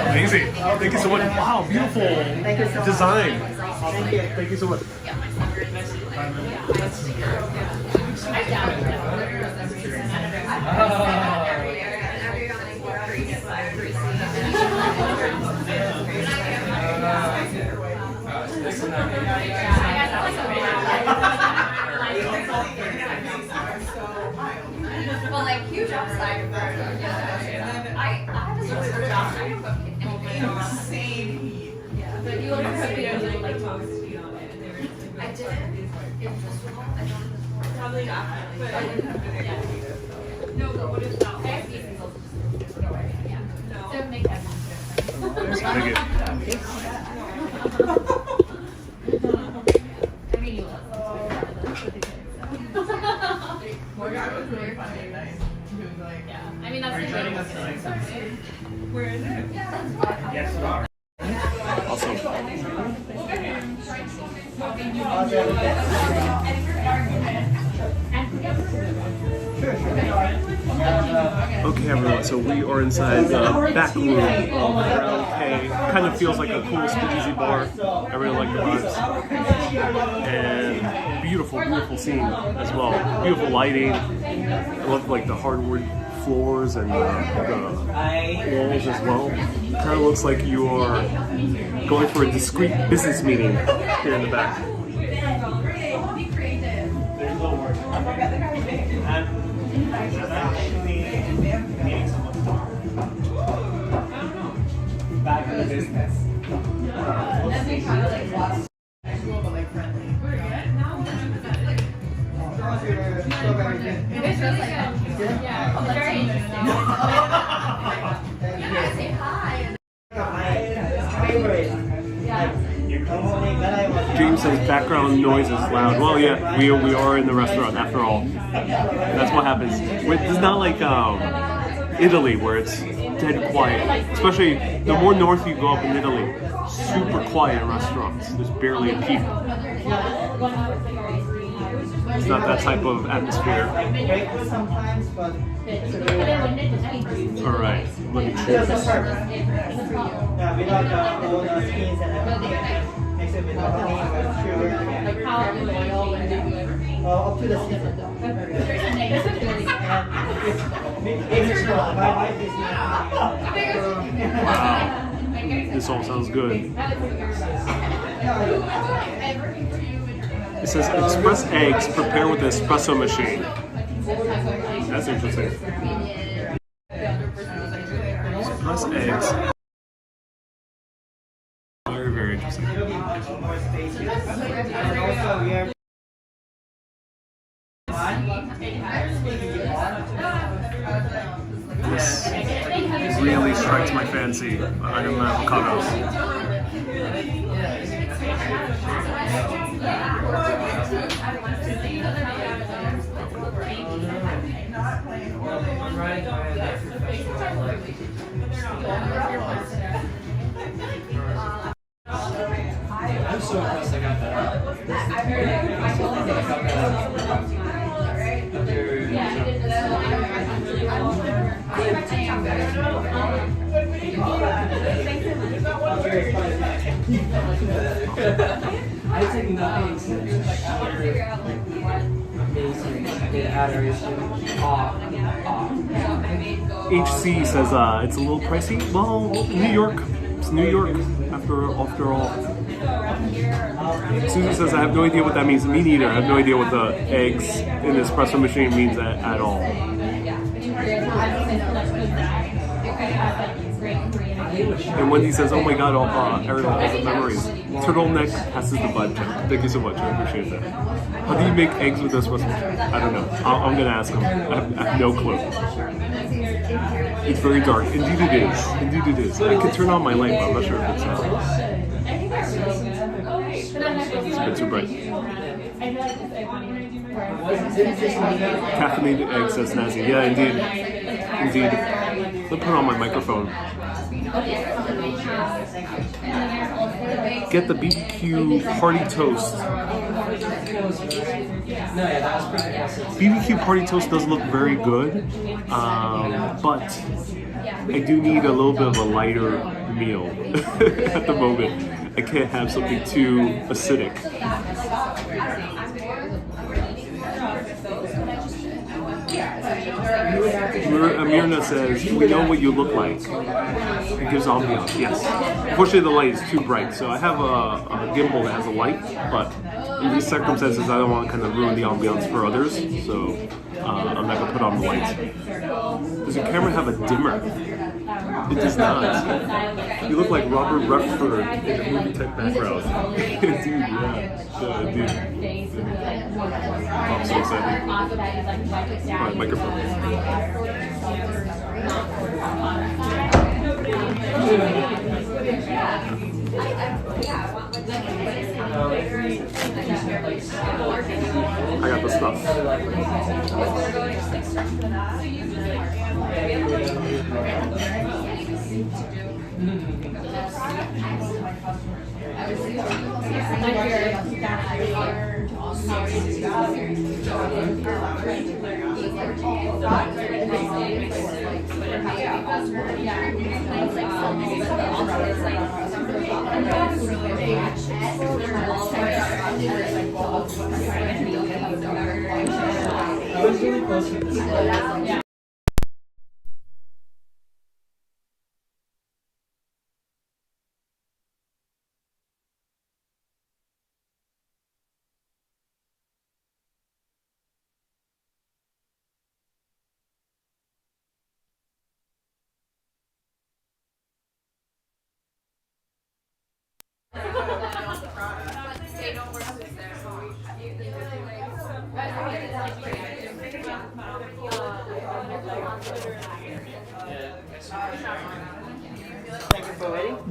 Amazing. Thank you so much. Wow, beautiful Thank you so much. design. Thank you. Thank you so much. Well, like huge upside for I have a sort of job. I don't cook anything. Same. Yeah, but you only cook like toast. I didn't. It was I don't probably after. But I didn't have to. Yeah. No, but what if not? Yeah. No. So make that. Thank you. I mean, you love. Yeah, I mean that's. Are you joining us tonight? Where is it? Yeah, that's fine. Yes, we are. Awesome. Okay, everyone, so we are inside the back room of Brown K. Kind of feels like a cool speakeasy bar. I really like the vibes. And beautiful, beautiful scene as well. Beautiful lighting. I love like the hardwood floors and the walls as well. Kind of looks like you are going for a discreet business meeting here in the back. Back to the business. It's really good. Yeah, very interesting. You gotta say hi. James says background noise is loud. Well, yeah, we are in the restaurant after all. That's what happens. It's not like Italy where it's dead quiet. Especially the more north you go up in Italy, super quiet restaurants. There's barely a peep. It's not that type of atmosphere. Breakfast sometimes, but All right, let me just check. a perfect. Yeah, without all the skins and everything. Mix it with honey, with sugar. Up to the season. My wife is Wow, this all sounds good. It says express eggs prepared with an espresso machine. That's interesting. Express eggs. Very, very interesting. And also we are really strikes my fancy. I am avocados. I'm so impressed I got that. I take nothing since amazing adoration. HC says it's a little pricey. Well, New York. It's New York after all. Susie says I have no idea what that means. Me neither. I have no idea what the eggs in the espresso machine means at all. And Wendy says, oh my god, Ariel, all the memories. Turtleneck passes the vibe check. Thank you so much, I appreciate that. How do you make eggs with espresso machine? I don't know. I'm gonna ask him. I have no clue. It's very dark. Indeed it is. Indeed it is. I can turn on my light, but I'm not sure if it's a bit too bright. Caffeinated egg says Nazi. Yeah, indeed. Indeed. Let me put on my microphone. Get the BBQ party toast. BBQ party toast does look very good, but I do need a little bit of a lighter meal at the moment. I can't have something too acidic. Amirna says, we know what you look like. It gives ambiance, yes. Unfortunately, the light is too bright, so I have a gimbal that has a light, but in these circumstances, I don't want to kind of ruin the ambiance for others, so I'm not going to put on the lights. Does your camera have a dimmer? It does not. You look like Robert Redford in a movie type background. Dude, yeah. Dude. I'm so excited. Alright, microphone. I got the stuff. I was really close to this.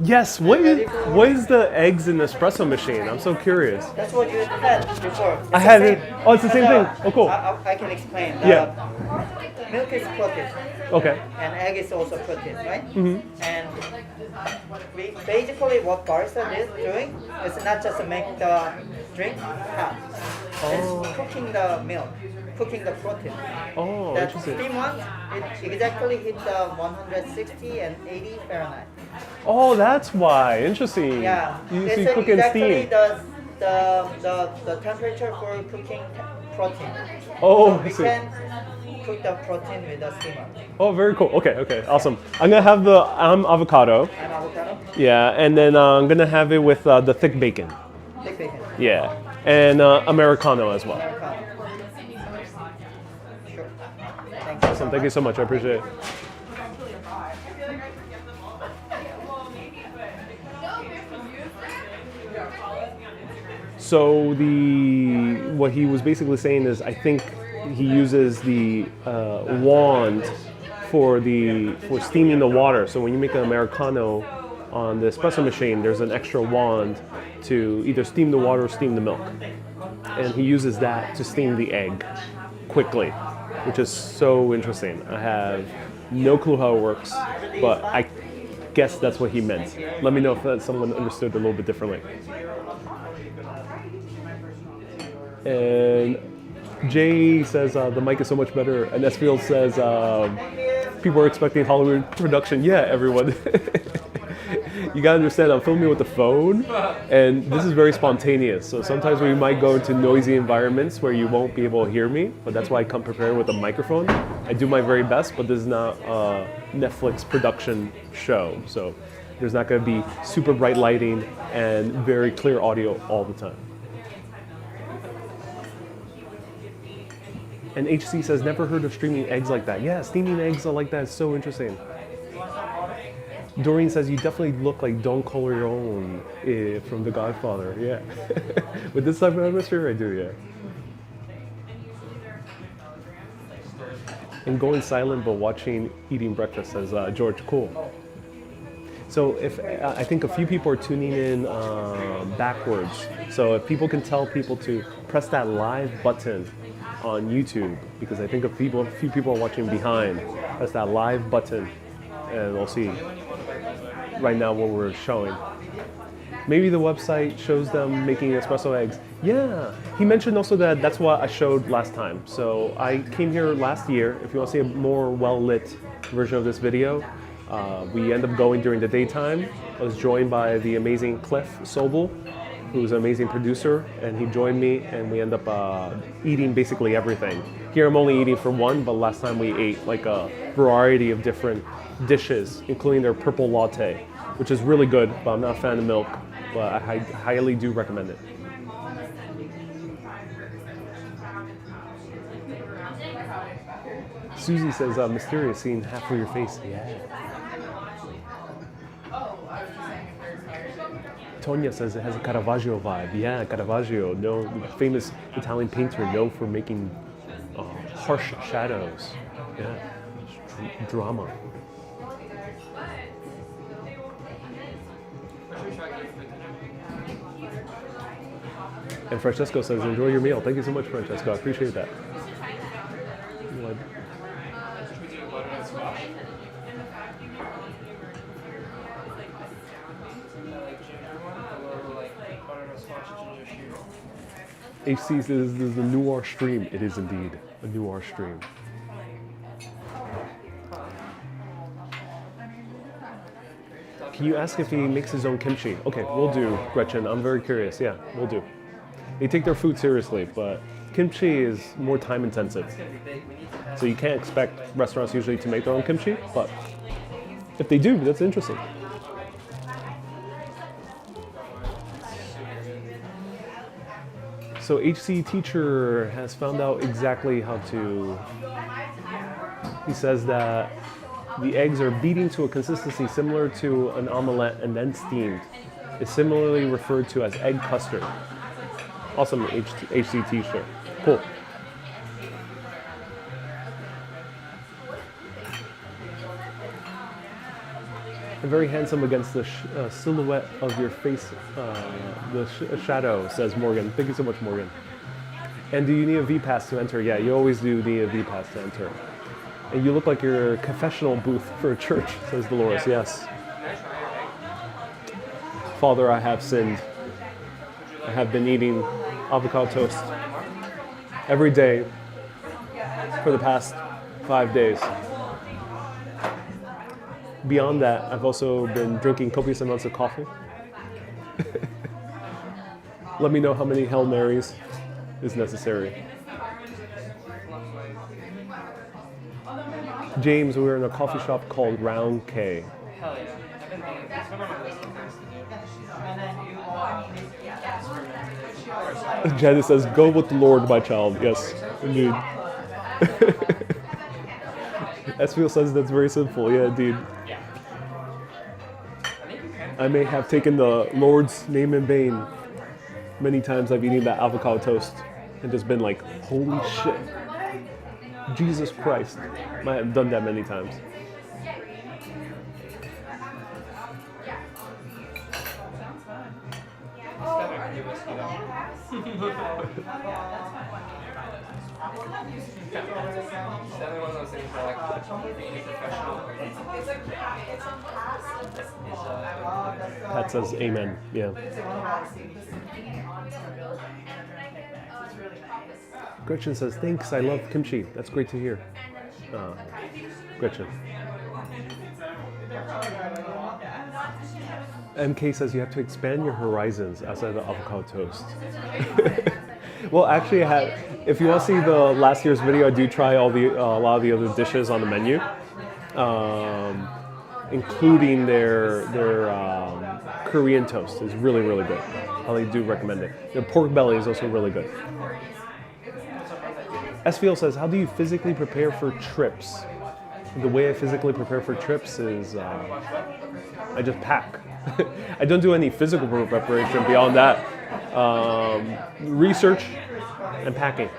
Yes, what is the eggs in the espresso machine? I'm so curious. That's what you had before. I had it. Oh, it's the same thing. Oh, cool. I can explain. Yeah. Milk is protein. Okay. And egg is also protein, right? Mm-hmm. And basically what barista is doing is not just make the drink hot. It's cooking the milk, cooking the protein. Oh, that interesting. steam one, it exactly hits 160 and 80 Fahrenheit. Oh, that's why. Interesting. Yeah. You It's cook and exactly steam. the temperature for cooking protein. Oh, so I we see. can cook the protein with the steamer. Oh, very cool. Okay, awesome. I'm gonna have the avocado. And avocado, Yeah, and then I'm gonna have it with the thick bacon. thick bacon, Yeah, and Americano as well. avocado. Sure. Thank you. Awesome. Thank you so much. I appreciate it. So what he was basically saying is, I think he uses the wand for steaming the water. So when you make an Americano on the espresso machine, there's an extra wand to either steam the water or steam the milk. And he uses that to steam the egg quickly, which is so interesting. I have no clue how it works, but I guess that's what he meant. Let me know if someone understood a little bit differently. And Jay says the mic is so much better, and Esfield says people are expecting Hollywood production. Yeah, everyone. You gotta understand, I'm filming with the phone, and this is very spontaneous. So sometimes we might go into noisy environments where you won't be able to hear me, but that's why I come prepared with a microphone. I do my very best, but this is not a Netflix production show. So there's not gonna be super bright lighting and very clear audio all the time. And HC says, never heard of streaming eggs like that. Yeah, steaming eggs like that is so interesting. Doreen says, you definitely look like Don Corleone from The Godfather. Yeah. With this type of atmosphere, I do, yeah. And going silent but eating breakfast, says George. Cool. So I think a few people are tuning in backwards. So if people can tell people to press that live button on YouTube, because I think a few people are watching behind, press that live button and we'll see right now what we're showing. Maybe the website shows them making espresso eggs. Yeah, he mentioned also that that's what I showed last time. So I came here last year. If you want to see a more well-lit version of this video, we end up going during the daytime. I was joined by the amazing Cliff Sobel, who's an amazing producer, and he joined me, and we end up eating basically everything. Here I'm only eating for one, but last time we ate like a variety of different dishes, including their purple latte, which is really good, but I'm not a fan of milk, but I highly do recommend it. Susie says, mysterious, seeing half of your face. Yeah. Tonya says it has a Caravaggio vibe. Yeah, Caravaggio, famous Italian painter known for making harsh shadows. Yeah, drama. And Francesco says, enjoy your meal. Thank you so much, Francesco. I appreciate that. HC says this is the Noir stream. It is indeed a Noir stream. Can you ask if he makes his own kimchi? Okay, we'll do, Gretchen. I'm very curious. Yeah, we'll do. They take their food seriously, but kimchi is more time intensive. So you can't expect restaurants usually to make their own kimchi, but if they do, that's interesting. So HC teacher has found out exactly how to, he says that the eggs are beaten to a consistency similar to an omelette and then steamed. It's similarly referred to as egg custard. Awesome, HC teacher. Cool. And very handsome against the silhouette of your face, the shadow, says Morgan. Thank you so much, Morgan. And do you need a V-Pass to enter? Yeah, you always do need a V-Pass to enter. And you look like you're a confessional booth for a church, says Dolores. Yes. Father, I have sinned. I have been eating avocado toast every day for the past 5 days. Beyond that, I've also been drinking copious amounts of coffee. Let me know how many Hail Marys is necessary. James, we're in a coffee shop called Round K. Hell yeah. I've been thinking it's been on my list of things. Janice says, go with the Lord, my child. Yes, indeed. Esfield says that's very sinful. Yeah, indeed. I may have taken the Lord's name in vain. Many times I've eaten that avocado toast and just been like, holy shit. Jesus Christ. I have done that many times. The only one of those things where like being a professional Pat says amen. Yeah. Gretchen says, thanks, I love kimchi. That's great to hear. Gretchen. MK says you have to expand your horizons outside of the avocado toast. Well, actually, if you want to see the last year's video, I do try a lot of the other dishes on the menu, including their Korean toast is really, really good. I highly do recommend it. Their pork belly is also really good. SVL says, how do you physically prepare for trips? The way I physically prepare for trips is I just pack. I don't do any physical preparation beyond that. Research and packing.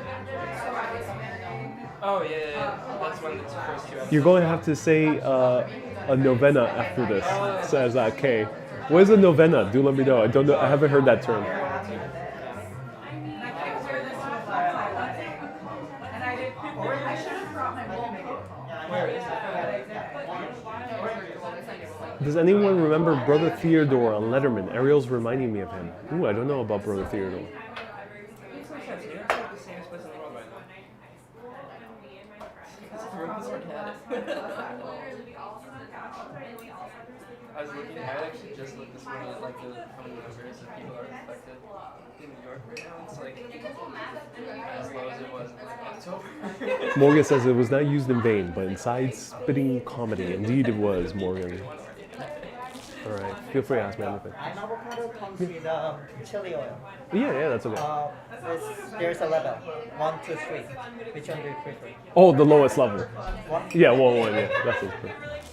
Oh yeah. That's one of the first two episodes. You're going to have to say a novena after this, says K. What is a novena? Do let me know. I don't know. I haven't heard that term. Does anyone remember Brother Theodore on Letterman? Ariel's reminding me of him. Ooh, I don't know about Brother Theodore. Makes no sense. New York's like the safest place in the world right now. Because everyone's organic. I was looking, I actually just looked this morning at like how many numbers of people are infected in New York right now. It's like as low as it was in like October. Morgan says it was not used in vain, but in side-spitting comedy. Indeed it was, Morgan. All right, feel free to ask me anything. An avocado comes with chili oil. Yeah, that's okay. There's a level, 1, 2, 3. Which one do you prefer? Oh, the lowest level. One? Yeah, one, yeah, that's it.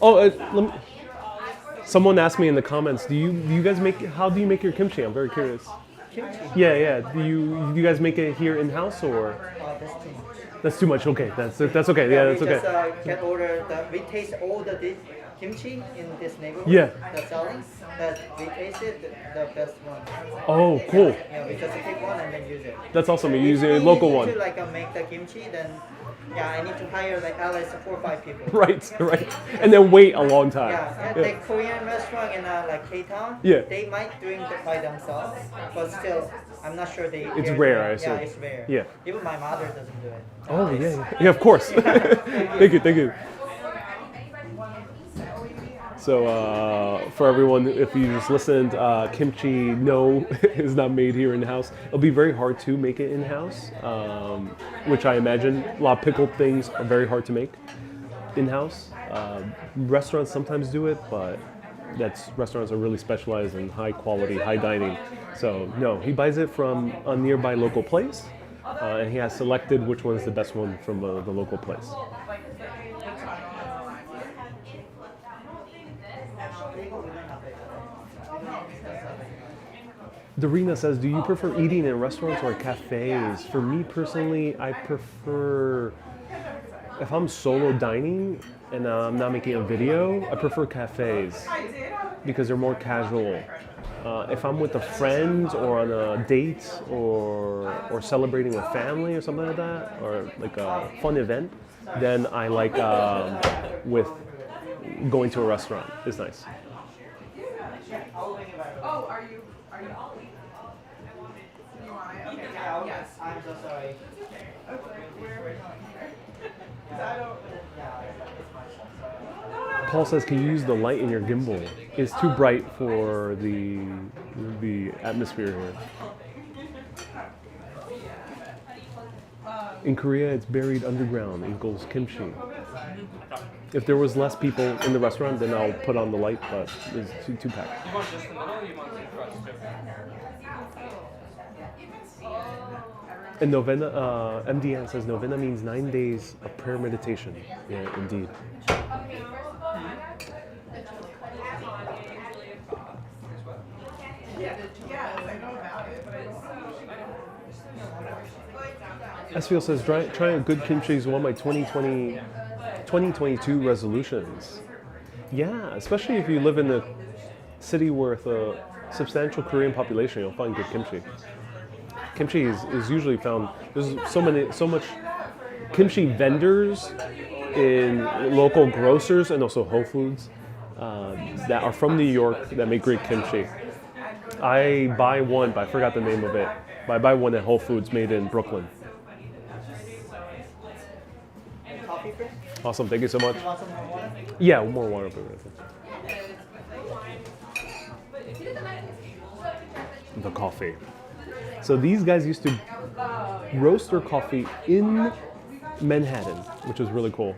Oh, let me, someone asked me in the comments, do you guys how do you make your kimchi? I'm very curious. Kimchi? Yeah. Do you guys make it here in-house or? That's too much. That's too much, okay, that's okay, yeah, that's we okay. just can order, we taste all the kimchi in this neighborhood. Yeah. That's selling, that we tasted the best one. Oh, cool. Yeah, we just pick one and then use it. That's awesome, you use If a we local need one. to make the kimchi, then I need to hire at least 4 or 5 people. Right. And then wait a long time. Yeah, the Korean restaurant in K-Town, Yeah. they might doing it by themselves, but still, I'm not sure they. It's they're rare, doing- I assume. Yeah, it's rare. Yeah. Even my mother doesn't do it. Oh, yeah, of course. Thank you. So for everyone, if you just listened, kimchi, no, is not made here in-house. It'll be very hard to make it in-house, which I imagine a lot of pickled things are very hard to make in-house. Restaurants sometimes do it, but restaurants are really specialized in high quality, high dining. So no, he buys it from a nearby local place, and he has selected which one's the best one from the local place. Darina says, do you prefer eating in restaurants or cafes? For me personally, I prefer, if I'm solo dining and I'm not making a video, I prefer cafes because they're more casual. If I'm with a friend or on a date or celebrating with family or something like that, or like a fun event, then I like with going to a restaurant. It's nice. Oh, are you all? You want it? Okay, yes. I'm so sorry. Okay, where are we going here? 'Cause I don't. Paul says, can you use the light in your gimbal? It's too bright for the atmosphere here. In Korea, it's buried underground, equals kimchi. If there was less people in the restaurant, then I'll put on the light, but it's too packed. You want just the middle or you want the crust too? And novena, MDN says novena means 9 days of prayer meditation. Yeah, indeed. Yes, I know about it, but I don't know. Esfiel says, try a good kimchi is one of my 2022 resolutions. Yeah, especially if you live in a city with a substantial Korean population, you'll find good kimchi. Kimchi is usually found, there's so much kimchi vendors in local grocers and also Whole Foods that are from New York that make great kimchi. I buy one, but I forgot the name of it. But I buy one at Whole Foods made in Brooklyn. Coffee first? Awesome, thank you so much. You want some more water? Yeah, more water. The coffee. So these guys used to roast their coffee in Manhattan, which was really cool.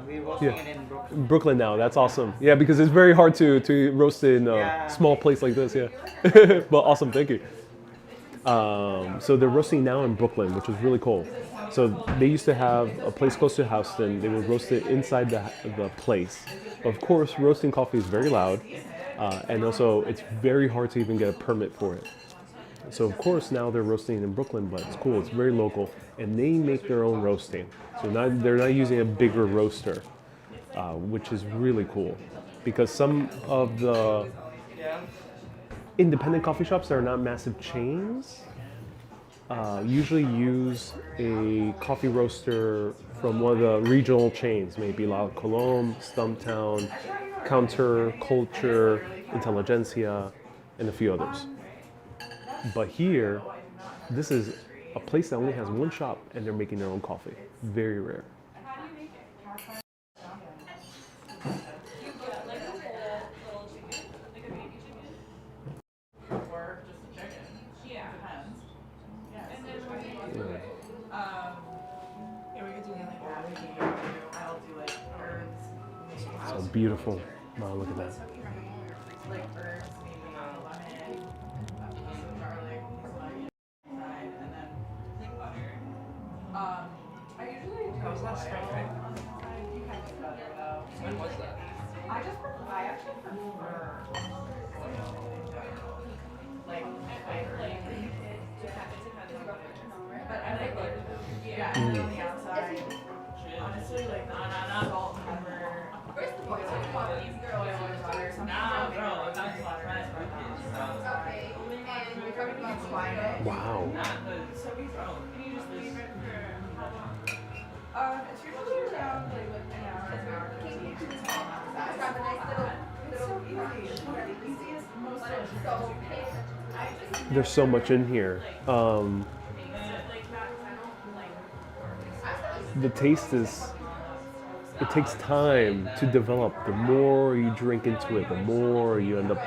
We're roasting Yeah. it in Brooklyn. Brooklyn now, that's awesome. Yeah, because it's very hard to roast it in a Yeah. small place like this, yeah. But awesome, thank you. So they're roasting now in Brooklyn, which is really cool. So they used to have a place close to Houston. They would roast it inside the place. Of course, roasting coffee is very loud, and also it's very hard to even get a permit for it. So of course now they're roasting in Brooklyn, but it's cool. It's very local, and they make their own roasting. So they're not using a bigger roaster, which is really cool, because some of the independent coffee shops that are not massive chains usually use a coffee roaster from one of the regional chains, maybe La Colombe, Stumptown, Counter, Culture, Intelligentsia, and a few others. But here, this is a place that only has one shop and they're making their own coffee. Very rare. So beautiful. Wow, look at that. Like herbs, maybe lemon, some garlic, some onion inside, and then butter. I usually do oil on the side. You kind of butter though. When was that? I actually prefer oil in general. Like I like but I like yeah, and then on the outside. Honestly, like salt, pepper. Where's the oil and butter? Sometimes I'll make it like butter and Okay, and we're talking about wine. Wow. So can you just leave it for how long? It's usually around like an hour. It's got a nice little The easiest, most so There's so much in here. The taste it takes time to develop. The more you drink into it, the more you end up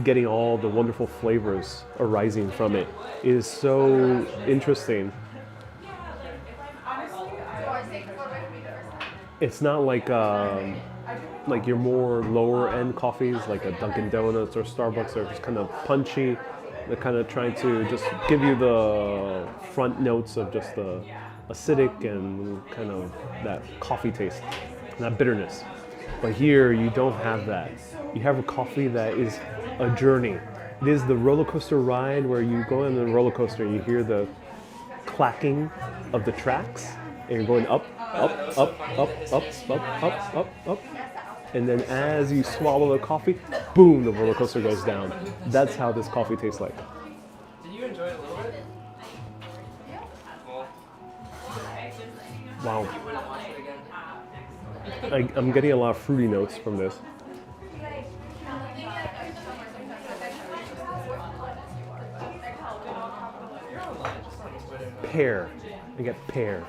getting all the wonderful flavors arising from it. It is so interesting. It's not like your more lower end coffees like a Dunkin' Donuts or Starbucks. They're just kind of punchy. They're kind of trying to just give you the front notes of just the acidic and kind of that coffee taste, that bitterness. But here you don't have that. You have a coffee that is a journey. It is the roller coaster ride where you go on the roller coaster and you hear the clacking of the tracks and you're going up, up, up, up, up, up, up, up, up. And then as you swallow the coffee, boom, the roller coaster goes down. That's how this coffee tastes like. Did you enjoy it a little bit? Well, Wow. you wouldn't watch it again? I'm getting a lot of fruity notes from this. Pear. I get pear.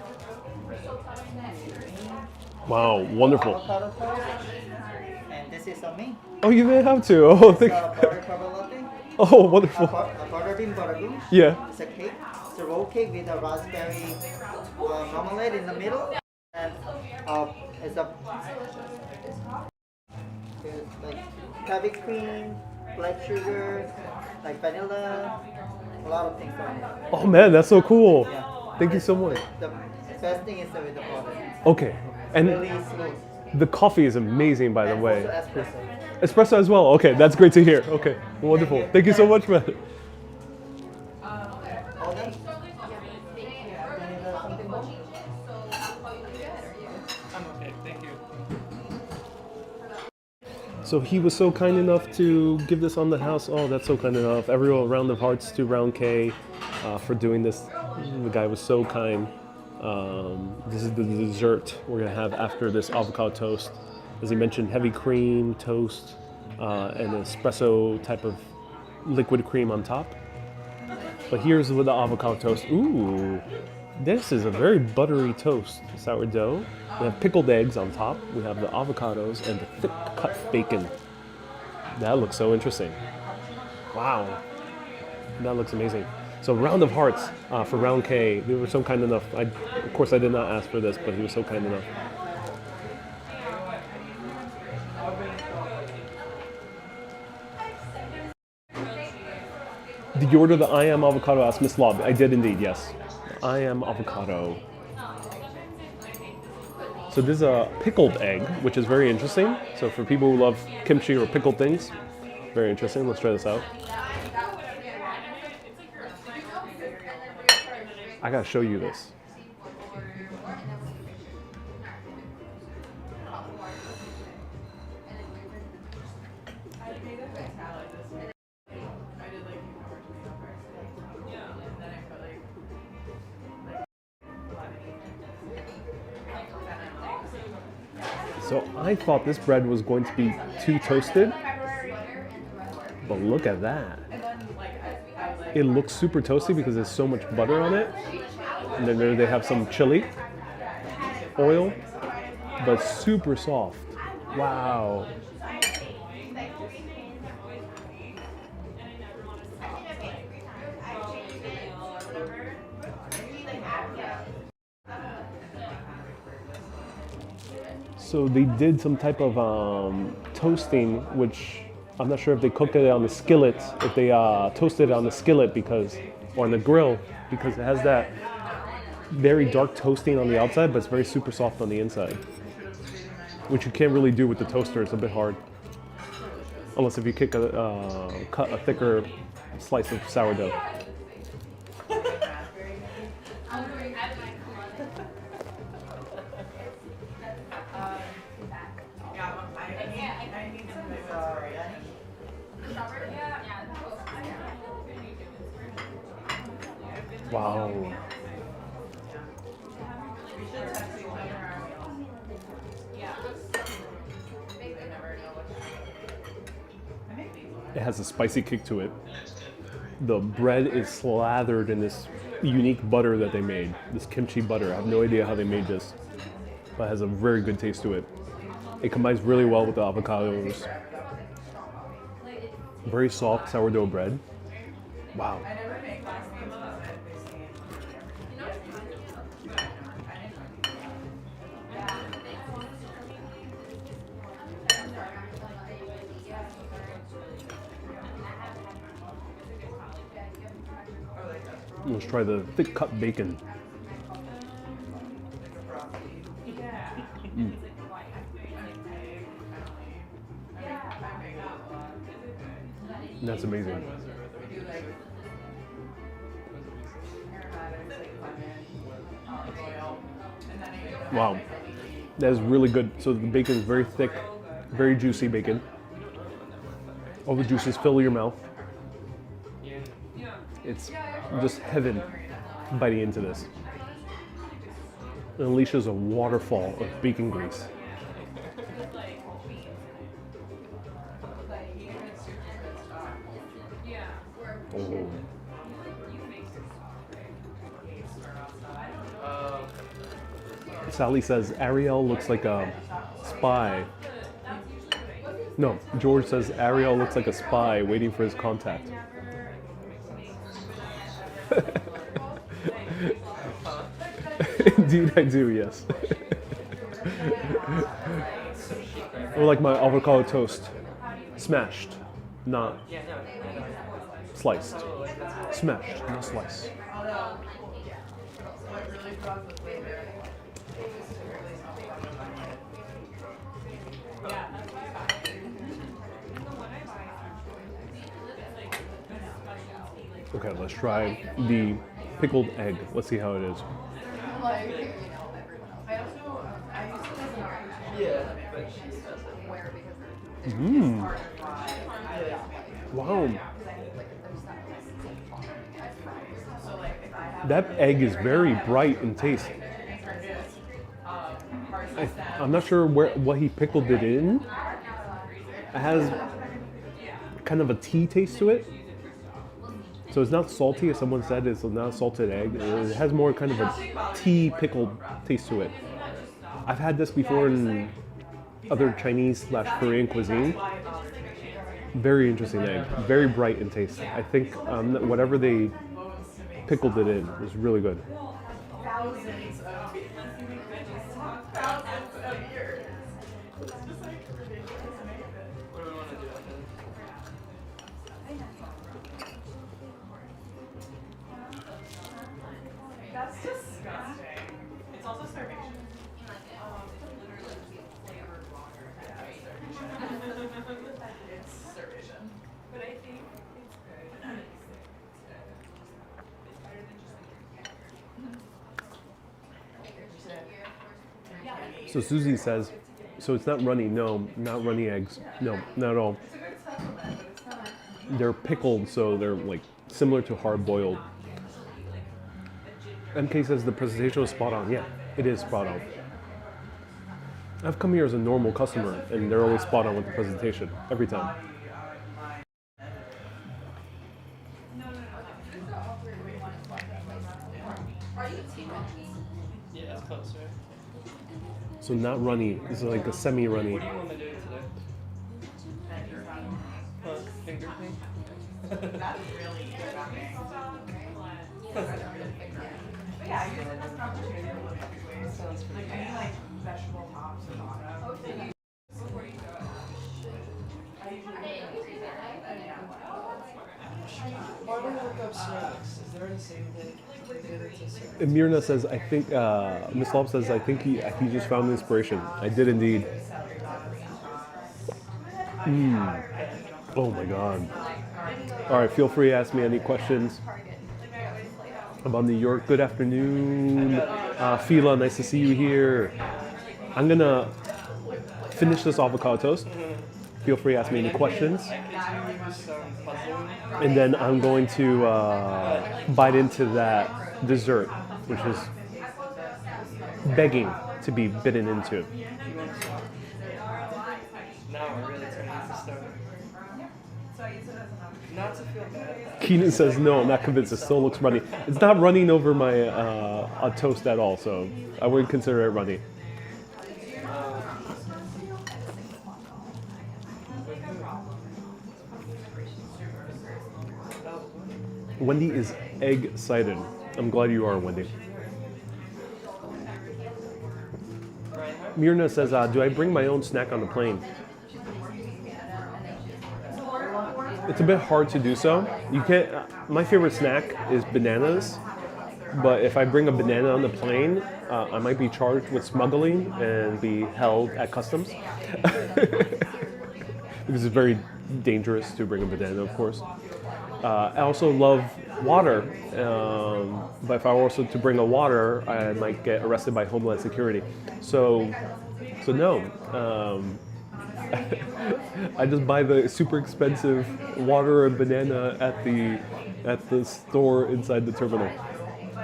Wow, wonderful. Avocado toast. And this is on me. Oh, you may have to. Oh, thank Butter cover latte. Oh, A wonderful. butterbean butterbean. Yeah. It's a cake. It's a roll cake with a raspberry marmalade in the middle. And it's a like heavy cream, black sugar, like vanilla, a lot of things on it. Oh man, that's so cool. Yeah. Thank you so much. The best thing is with the butter. Okay. And Really smooth. the coffee is amazing, by the And way. also espresso. Espresso as well. Okay, that's great to hear. Okay, wonderful. Thank you so much, man. All done? So he was so kind enough to give this on the house. Oh, that's so kind enough. Everyone, round of hearts to Round K for doing this. The guy was so kind. This is the dessert we're gonna have after this avocado toast. As he mentioned, heavy cream toast and an espresso type of liquid cream on top. But here's with the avocado toast. Ooh, this is a very buttery toast. Sourdough. We have pickled eggs on top. We have the avocados and the thick cut bacon. That looks so interesting. Wow, that looks amazing. So round of hearts for Round K. They were so kind enough. Of course, I did not ask for this, but he was so kind enough. Did you order the I am avocado? Asked Miss Lob. I did indeed, yes. I am avocado. So this is a pickled egg, which is very interesting. So for people who love kimchi or pickled things, very interesting. Let's try this out. I gotta show you this. So I thought this bread was going to be too toasted, but look at that. It looks super toasty because there's so much butter on it. And then there they have some chili oil, but super soft. Wow. So they did some type of toasting, which I'm not sure if they cooked it on the skillet, if they toasted it on the skillet or on the grill, because it has that very dark toasting on the outside, but it's very super soft on the inside, which you can't really do with the toaster. It's a bit hard, unless if you cut a thicker slice of sourdough. Wow. It has a spicy kick to it. The bread is slathered in this unique butter that they made, this kimchi butter. I have no idea how they made this, but it has a very good taste to it. It combines really well with the avocados. Very soft sourdough bread. Wow. Let's try the thick cut bacon. That's amazing. Wow, that is really good. So the bacon is very thick, very juicy bacon. All the juices fill your mouth. It's just heaven biting into this. It unleashes a waterfall of bacon grease. Oh. Sally says Ariel looks like a spy. No, George says Ariel looks like a spy waiting for his contact. Indeed, I do, yes. Or like my avocado toast. Smashed, not sliced. Smashed, not sliced. Okay, let's try the pickled egg. Let's see how it is. Mmm. part of why Wow. so like if I have That egg is very bright in taste. I'm not sure what he pickled it in. It has kind of a tea taste to it. So it's not salty, as someone said. It's not a salted egg. It has more kind of a tea pickled taste to it. I've had this before in other Chinese/Korean cuisine. Very interesting egg. Very bright in taste. I think whatever they pickled it in was really good. thousands of years. It's just like ridiculous to make it. What do we want to do with it? That's disgusting. It's also starvation. It's starvation. But I think it's good. It's better than just like So Susie says, so it's not runny. No, not runny eggs. No, not at all. it's a good supplement, but it's not. They're pickled, so they're like similar to hard boiled. MK says the presentation was spot on. Yeah, it is spot on. I've come here as a normal customer, and they're always spot on with the presentation every time. Yeah, it's close, right? So not runny. This is like a semi-runny. What do you want to do today? Finger paint? That's really shocking. But yeah, I use it as an opportunity to look at food waste. Sounds Like pretty any like vegetable tops or bottom. Before you go. I usually Why don't we look up ceramics? Is there any saving thing? Mirna says, I think, Miss Lob says, I think he just found inspiration. I did indeed. Oh my God. All right, feel free to ask me any questions about New York. Good afternoon. Fila, nice to see you here. I'm gonna finish this avocado toast. Feel free to ask me any questions. I could do some puzzling. And then I'm going to bite into that dessert, which is begging to be bitten into. Now we're really turning into stone. Not to feel bad. Keenan says, no, I'm not convinced. It still looks runny. It's not running over my toast at all, so I wouldn't consider it runny. Wendy is egg-cited. I'm glad you are, Wendy. Mirna says, do I bring my own snack on the plane? It's a bit hard to do so. You can't. My favorite snack is bananas, but if I bring a banana on the plane, I might be charged with smuggling and be held at customs. Because it's very dangerous to bring a banana, of course. I also love water, but if I were also to bring a water, I might get arrested by Homeland Security. So no. I just buy the super expensive water and banana at the store inside the terminal.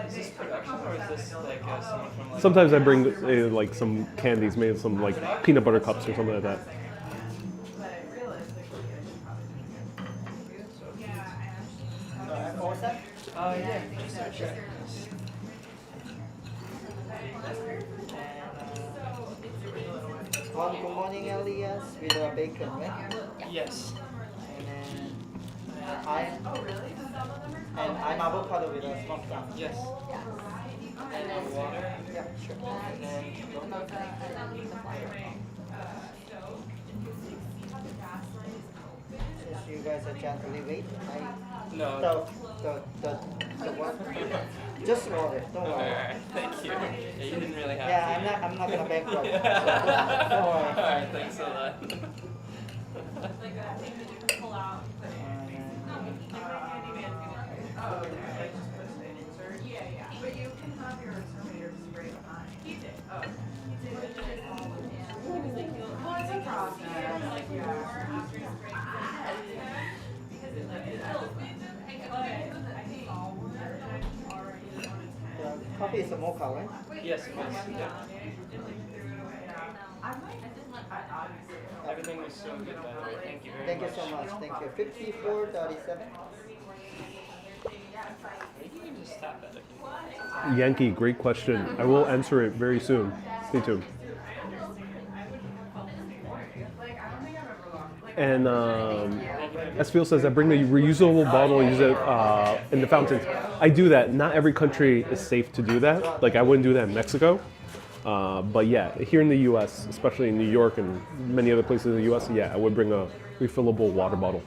Is this production or is this like someone from like... Sometimes I bring like some candies, maybe some like peanut butter cups or something like that. yeah, just search it. One good morning, Elias, with a bacon, right? Yes. And then I'm avocado with a smoked salmon. Yes. And water. Yeah, sure. And then milk. Since you guys are gently wait, No. the water. Just water, don't worry. Alright, thank you. Yeah, you didn't really have Yeah, to. I'm not gonna bankrupt. So, don't worry. Alright, thanks a lot. But you can have your Terminator spray behind. He did. Oh. Well, it's a process. Like, yeah. Coffee is a mocha, right? Yes, it was. Yeah. Everything was so good, by the way. Thank you very Thank you much. so much. Thank you. 5437. Maybe you can just tap that if you want. Yankee, great question. I will answer it very soon. Stay tuned. And Esfiel says, I bring the reusable bottle and use it in the fountains. I do that. Not every country is safe to do that. Like, I wouldn't do that in Mexico. But yeah, here in the US, especially in New York and many other places in the US, yeah, I would bring a refillable water bottle.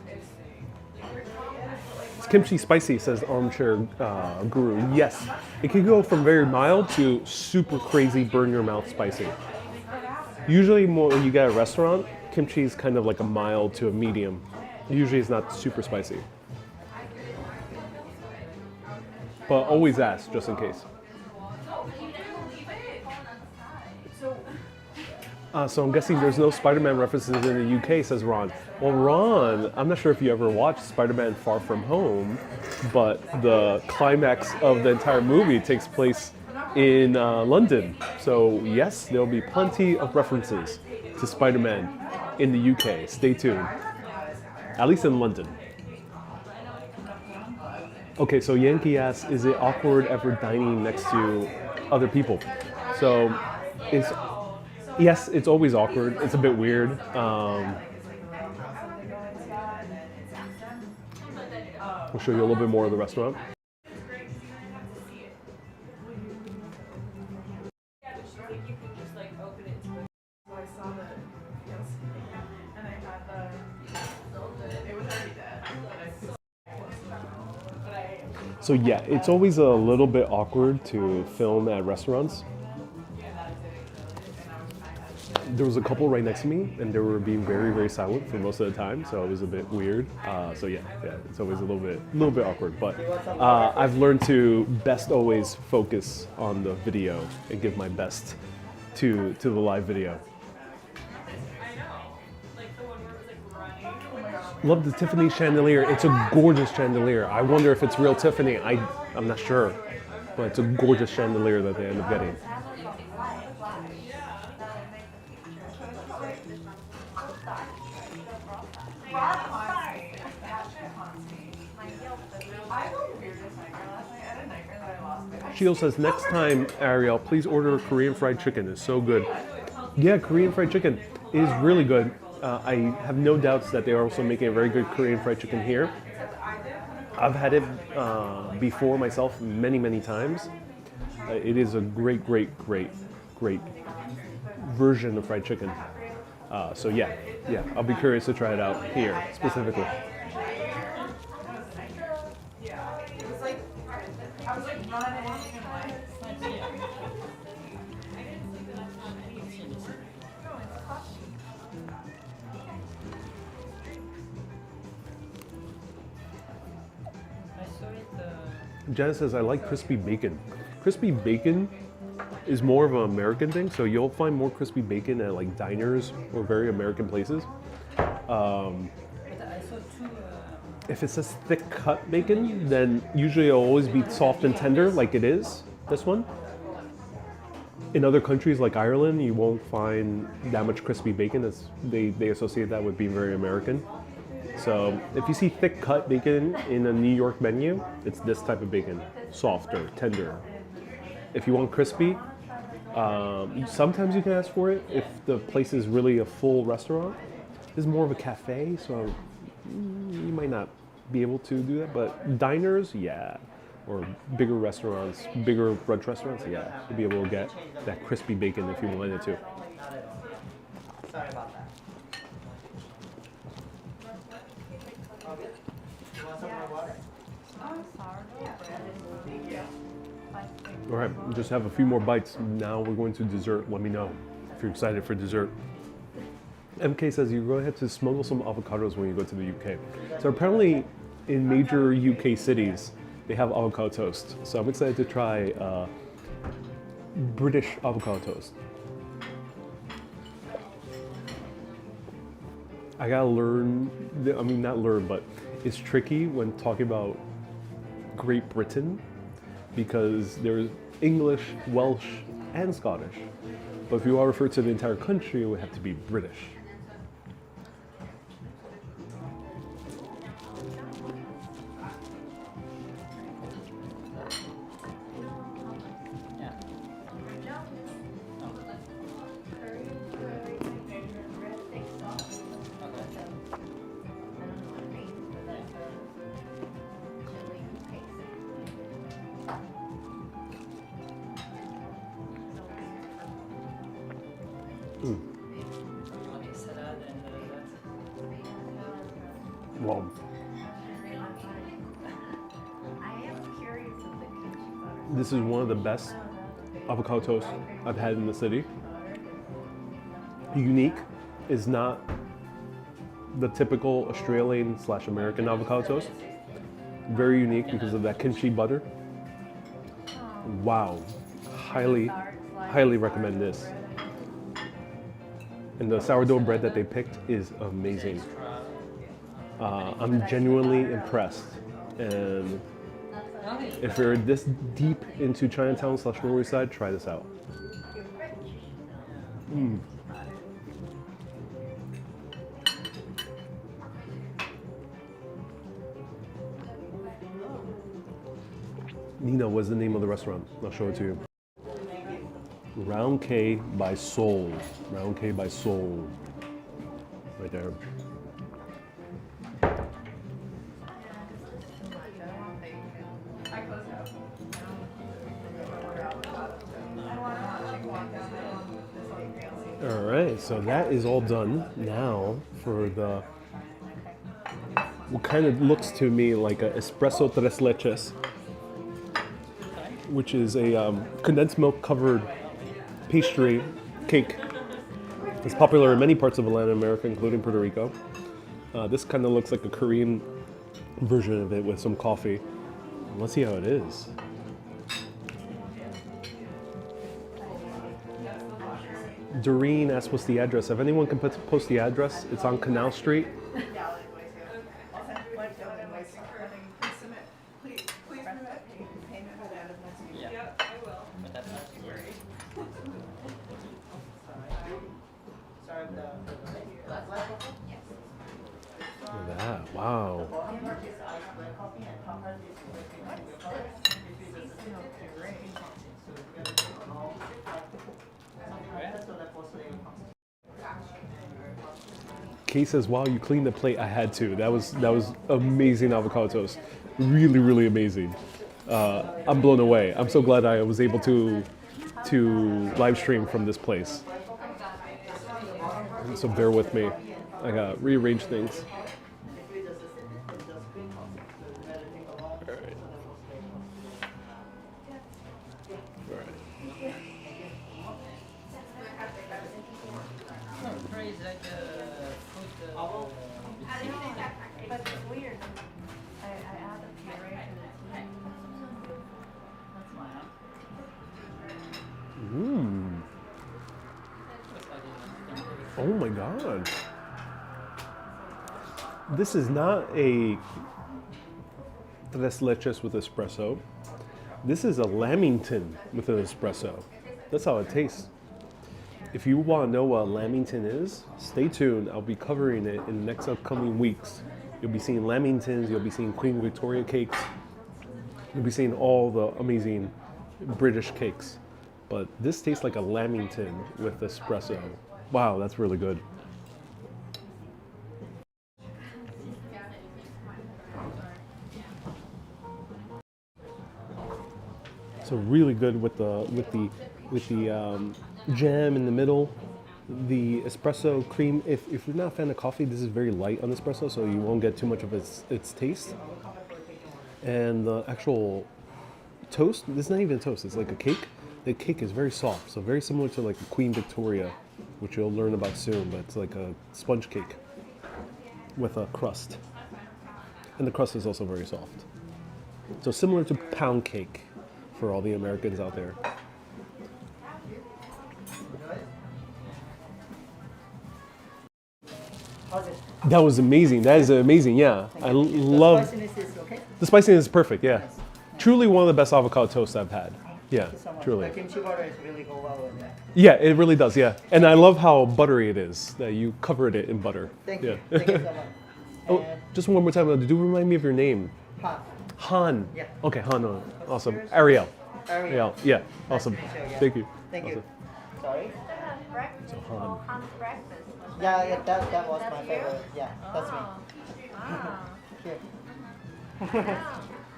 It's kimchi spicy, says Armchair Guru. Yes, it can go from very mild to super crazy, burn your mouth spicy. Usually more when you get at a restaurant, kimchi is kind of like a mild to a medium. Usually it's not super spicy. But always ask, just in case. So I'm guessing there's no Spider-Man references in the UK, says Ron. Well, Ron, I'm not sure if you ever watched Spider-Man Far From Home, but the climax of the entire movie takes place in London. So yes, there'll be plenty of references to Spider-Man in the UK. Stay tuned. At least in London. Okay, so Yankee asks, is it awkward ever dining next to other people? So yes, it's always awkward. It's a bit weird. I'll show you a little bit more of the restaurant. So yeah, it's always a little bit awkward to film at restaurants. There was a couple right next to me, and they were being very, very silent for most of the time, so it was a bit weird. So yeah, it's always a little bit awkward. But I've learned to best always focus on the video and give my best to the live video. Love the Tiffany chandelier. It's a gorgeous chandelier. I wonder if it's real Tiffany. I'm not sure, but it's a gorgeous chandelier that they end up getting. Shield says, next time, Ariel, please order Korean fried chicken. It's so good. Yeah, Korean fried chicken is really good. I have no doubts that they are also making a very good Korean fried chicken here. I've had it before myself many, many times. It is a great version of fried chicken. So yeah, I'll be curious to try it out here specifically. Jen says, I like crispy bacon. Crispy bacon is more of an American thing, so you'll find more crispy bacon at like diners or very American places. If it says thick cut bacon, then usually it'll always be soft and tender like it is, this one. In other countries like Ireland, you won't find that much crispy bacon. They associate that with being very American. So if you see thick cut bacon in a New York menu, it's this type of bacon, softer, tender. If you want crispy, sometimes you can ask for it if the place is really a full restaurant. This is more of a cafe, so you might not be able to do that, but diners, yeah, or bigger restaurants, bigger brunch restaurants, yeah, you'll be able to get that crispy bacon if you wanted to. Sorry about that. All right, just have a few more bites. Now we're going to dessert. Let me know if you're excited for dessert. MK says you go ahead to smuggle some avocados when you go to the UK. So apparently in major UK cities, they have avocado toast. So I'm excited to try British avocado toast. I gotta learn, I mean, not learn, but it's tricky when talking about Great Britain because there's English, Welsh, and Scottish. But if you are referred to the entire country, it would have to be British. Wow. This is one of the best avocado toast I've had in the city. Unique is not the typical Australian/American avocado toast. Very unique because of that kimchi butter. Wow. Highly, highly recommend this. And the sourdough bread that they picked is amazing. I'm genuinely impressed. And if you're this deep into Chinatown/Lower East Side, try this out. Nina, what's the name of the restaurant? I'll show it to you. Round K by Soul. Round K by Soul. Right there. All right, so that is all done. Now for the what kind of looks to me like a espresso tres leches, which is a condensed milk covered pastry cake. It's popular in many parts of Latin America, including Puerto Rico. This kind of looks like a Korean version of it with some coffee. Let's see how it is. Doreen asked what's the address. If anyone can post the address, it's on Canal Street. Look at that, wow. Kay says, wow, you cleaned the plate. I had to. That was amazing avocado toast. Really, really amazing. I'm blown away. I'm so glad I was able to live stream from this place. So bear with me. I gotta rearrange things. Oh my god. This is not a tres leches with espresso. This is a lamington with an espresso. That's how it tastes. If you want to know what a lamington is, stay tuned. I'll be covering it in the next upcoming weeks. You'll be seeing lamingtons, you'll be seeing Queen Victoria cakes, you'll be seeing all the amazing British cakes. But this tastes like a lamington with espresso. Wow, that's really good. So really good with the jam in the middle, the espresso cream. If you're not a fan of coffee, this is very light on espresso, so you won't get too much of its taste. And the actual toast, this is not even a toast, it's like a cake. The cake is very soft, so very similar to like a Queen Victoria, which you'll learn about soon, but it's like a sponge cake with a crust. And the crust is also very soft. So similar to pound cake for all the Americans out there. How's was it? That was amazing. That is amazing. Yeah, I love The spiciness is okay. the spiciness is perfect. Yeah, truly one of the best avocado toasts I've had. Yeah, Thank you so much. truly. The kimchi butter is really go well with that. Yeah, it really does. Yeah, and I love how buttery it is. That you covered it in butter. Thank yeah. you. Thank you so much. Oh, And just one more time. Do remind me of your name. Han. Han. Yeah. Okay, Han. Awesome. yours? Ariel. Ariel. Yeah. Awesome. meet you again. Thank you. Thank you. Awesome. Sorry? Breakfast. So, Han. Han's breakfast. Yeah, that was my That's you? favorite. Yeah, that's me. Wow. Here.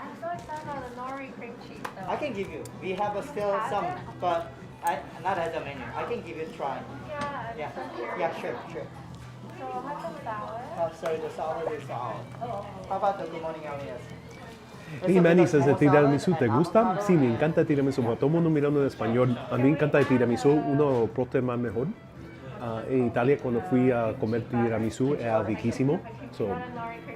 I'm so excited about the nori cream cheese though. I can give you. We have still Have some, it? but not as a menu. I can give you a try. Yeah. Yeah. So curious. Yeah, sure. So I'll have some salad. Sorry, the salad is out. How about the good morning alias? Y Manny says de tiramisú, ¿te gusta? Sí, me encanta el tiramisú. Todo el mundo mirando en español. A mí me encanta el tiramisú. Uno prote más mejor. En Italia, cuando fui a comer tiramisú, era riquísimo. So,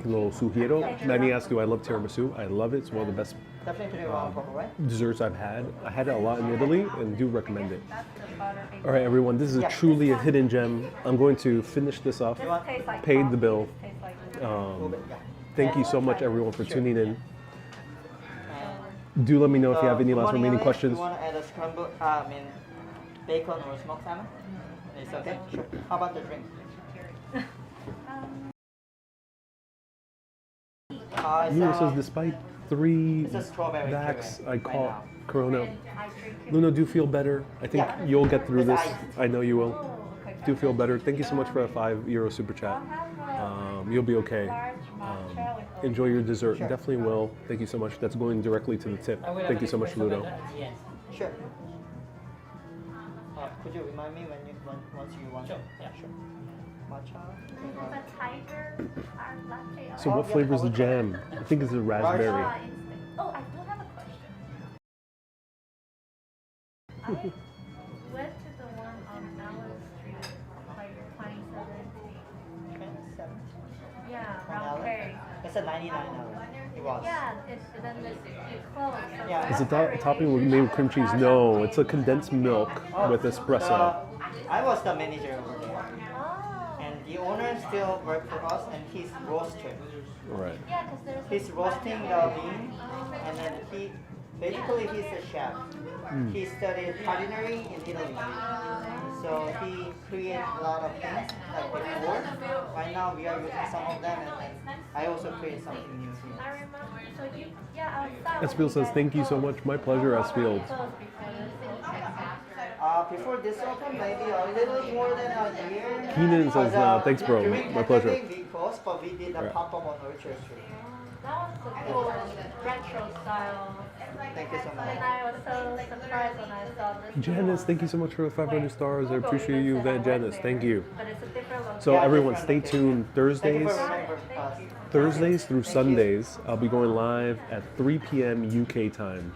lo sugiero. Manny asks, do I love tiramisú? I love it. It's one of the best Definitely wrong, right? desserts I've had. I had it a lot in Italy and do recommend it. That's the butter baby. All right, everyone, this is truly a hidden gem. I'm going to finish this off. This tastes like Paid the coffee. bill. This tastes like Yeah. Thank you so much, everyone, for tuning in. Do let me know if you have any last remaining questions. You want to add a scrambled, bacon or smoked salmon? It's okay? Sure. How about the drink? Luna says, despite 3 It's a strawberry backs, puree I right caught now. Corona. I drink it. Luna, do feel better. I think Yeah. you'll get through It's this. iced. I know you will. Oh, okay. Do feel better. Thank you so much for a €5 super chat. I'll have You'll be okay. large matcha with oat. Enjoy your dessert. Sure. Definitely will. Thank you so much. That's going directly to the tip. Thank you so much, Ludo. Sure. Could you remind me once you want? Sure. Yeah, sure. Matcha. There's a tiger latte. So what flavor is the jam? I think it's a raspberry. Instant. Oh, I do have a question. I went to the one on Mel Street, like 2017. Yeah, round K. It's a 99 It was. Yeah, then it closed. So Yeah. Is it topping with made with cream cheese? No, it's a condensed milk with espresso. I was the manager over there. Oh. And the owner still works for us and he's roaster. Right. Yeah, because there's He's roasting the bean and then he's a chef. He studied culinary in Italy. So he created a lot of things like before. Right now we are using some of them and then I also create something new here. I remember. So you, yeah, I was Espiel says, thank you so much. My pleasure, Espiel. Before this open, maybe a little more than a year. Keenan says, Because, thanks, bro. during My pleasure. pandemic, we closed, but we did a Right. pop-up on Orchard Street. That was the cool retro style. Thank you so much. And I was so surprised when I saw this. Janice, thank you so much for the 500 stars. I appreciate you, Van Janice. Thank you. But it's a different location. So everyone, stay tuned. Thank you Thursdays for remembering us. Thursdays through Sundays, I'll be going live at 3 p.m. UK time.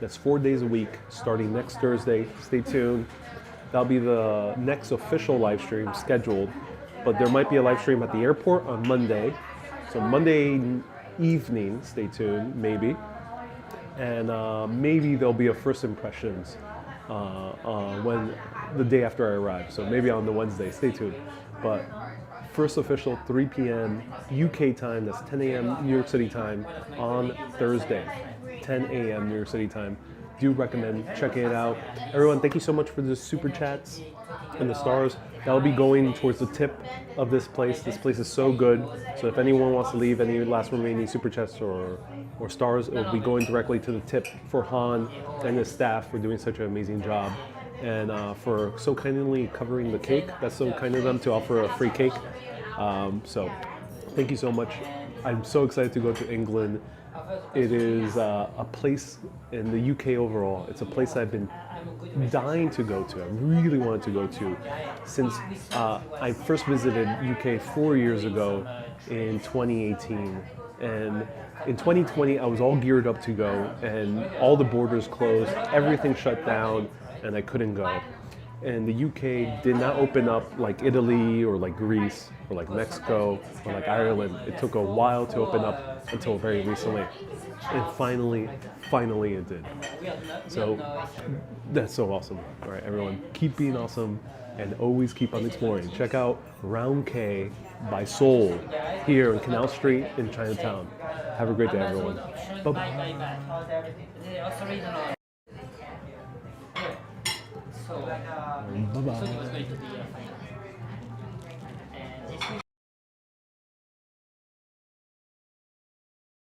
That's 4 days a week, starting next Thursday. Stay tuned. That'll be the next official live stream scheduled, but there might be a live stream at the airport on Monday. So Monday evening, stay tuned, maybe. And maybe there'll be a first impressions when the day after I arrive. So maybe on the Wednesday, stay tuned. But first official 3 p.m. UK time, that's 10 a.m. New York City time on Thursday, 10 a.m. New York City time. Do recommend checking it out. Everyone, thank you so much for the super chats and the stars. That'll be going towards the tip of this place. This place is so good. So if anyone wants to leave any last remaining super chats or stars, it'll be going directly to the tip for Han and his staff for doing such an amazing job. And for so kindly covering the cake. That's so kind of them to offer a free cake. So thank you so much. I'm so excited to go to England. It is a place in the UK overall. It's a place I've been dying to go to. I really wanted to go to since I first visited UK 4 years ago in 2018. And in 2020, I was all geared up to go, and all the borders closed, everything shut down, and I couldn't go. and the UK did not open up like Italy or like Greece or like Mexico or like Ireland. It took a while to open up until very recently. And finally it did. So that's so awesome. All right, everyone, keep being awesome and always keep on exploring. Check out Round K by Seoul here in Canal Street in Chinatown. Have a great day, everyone. Bye-bye. Bye-bye.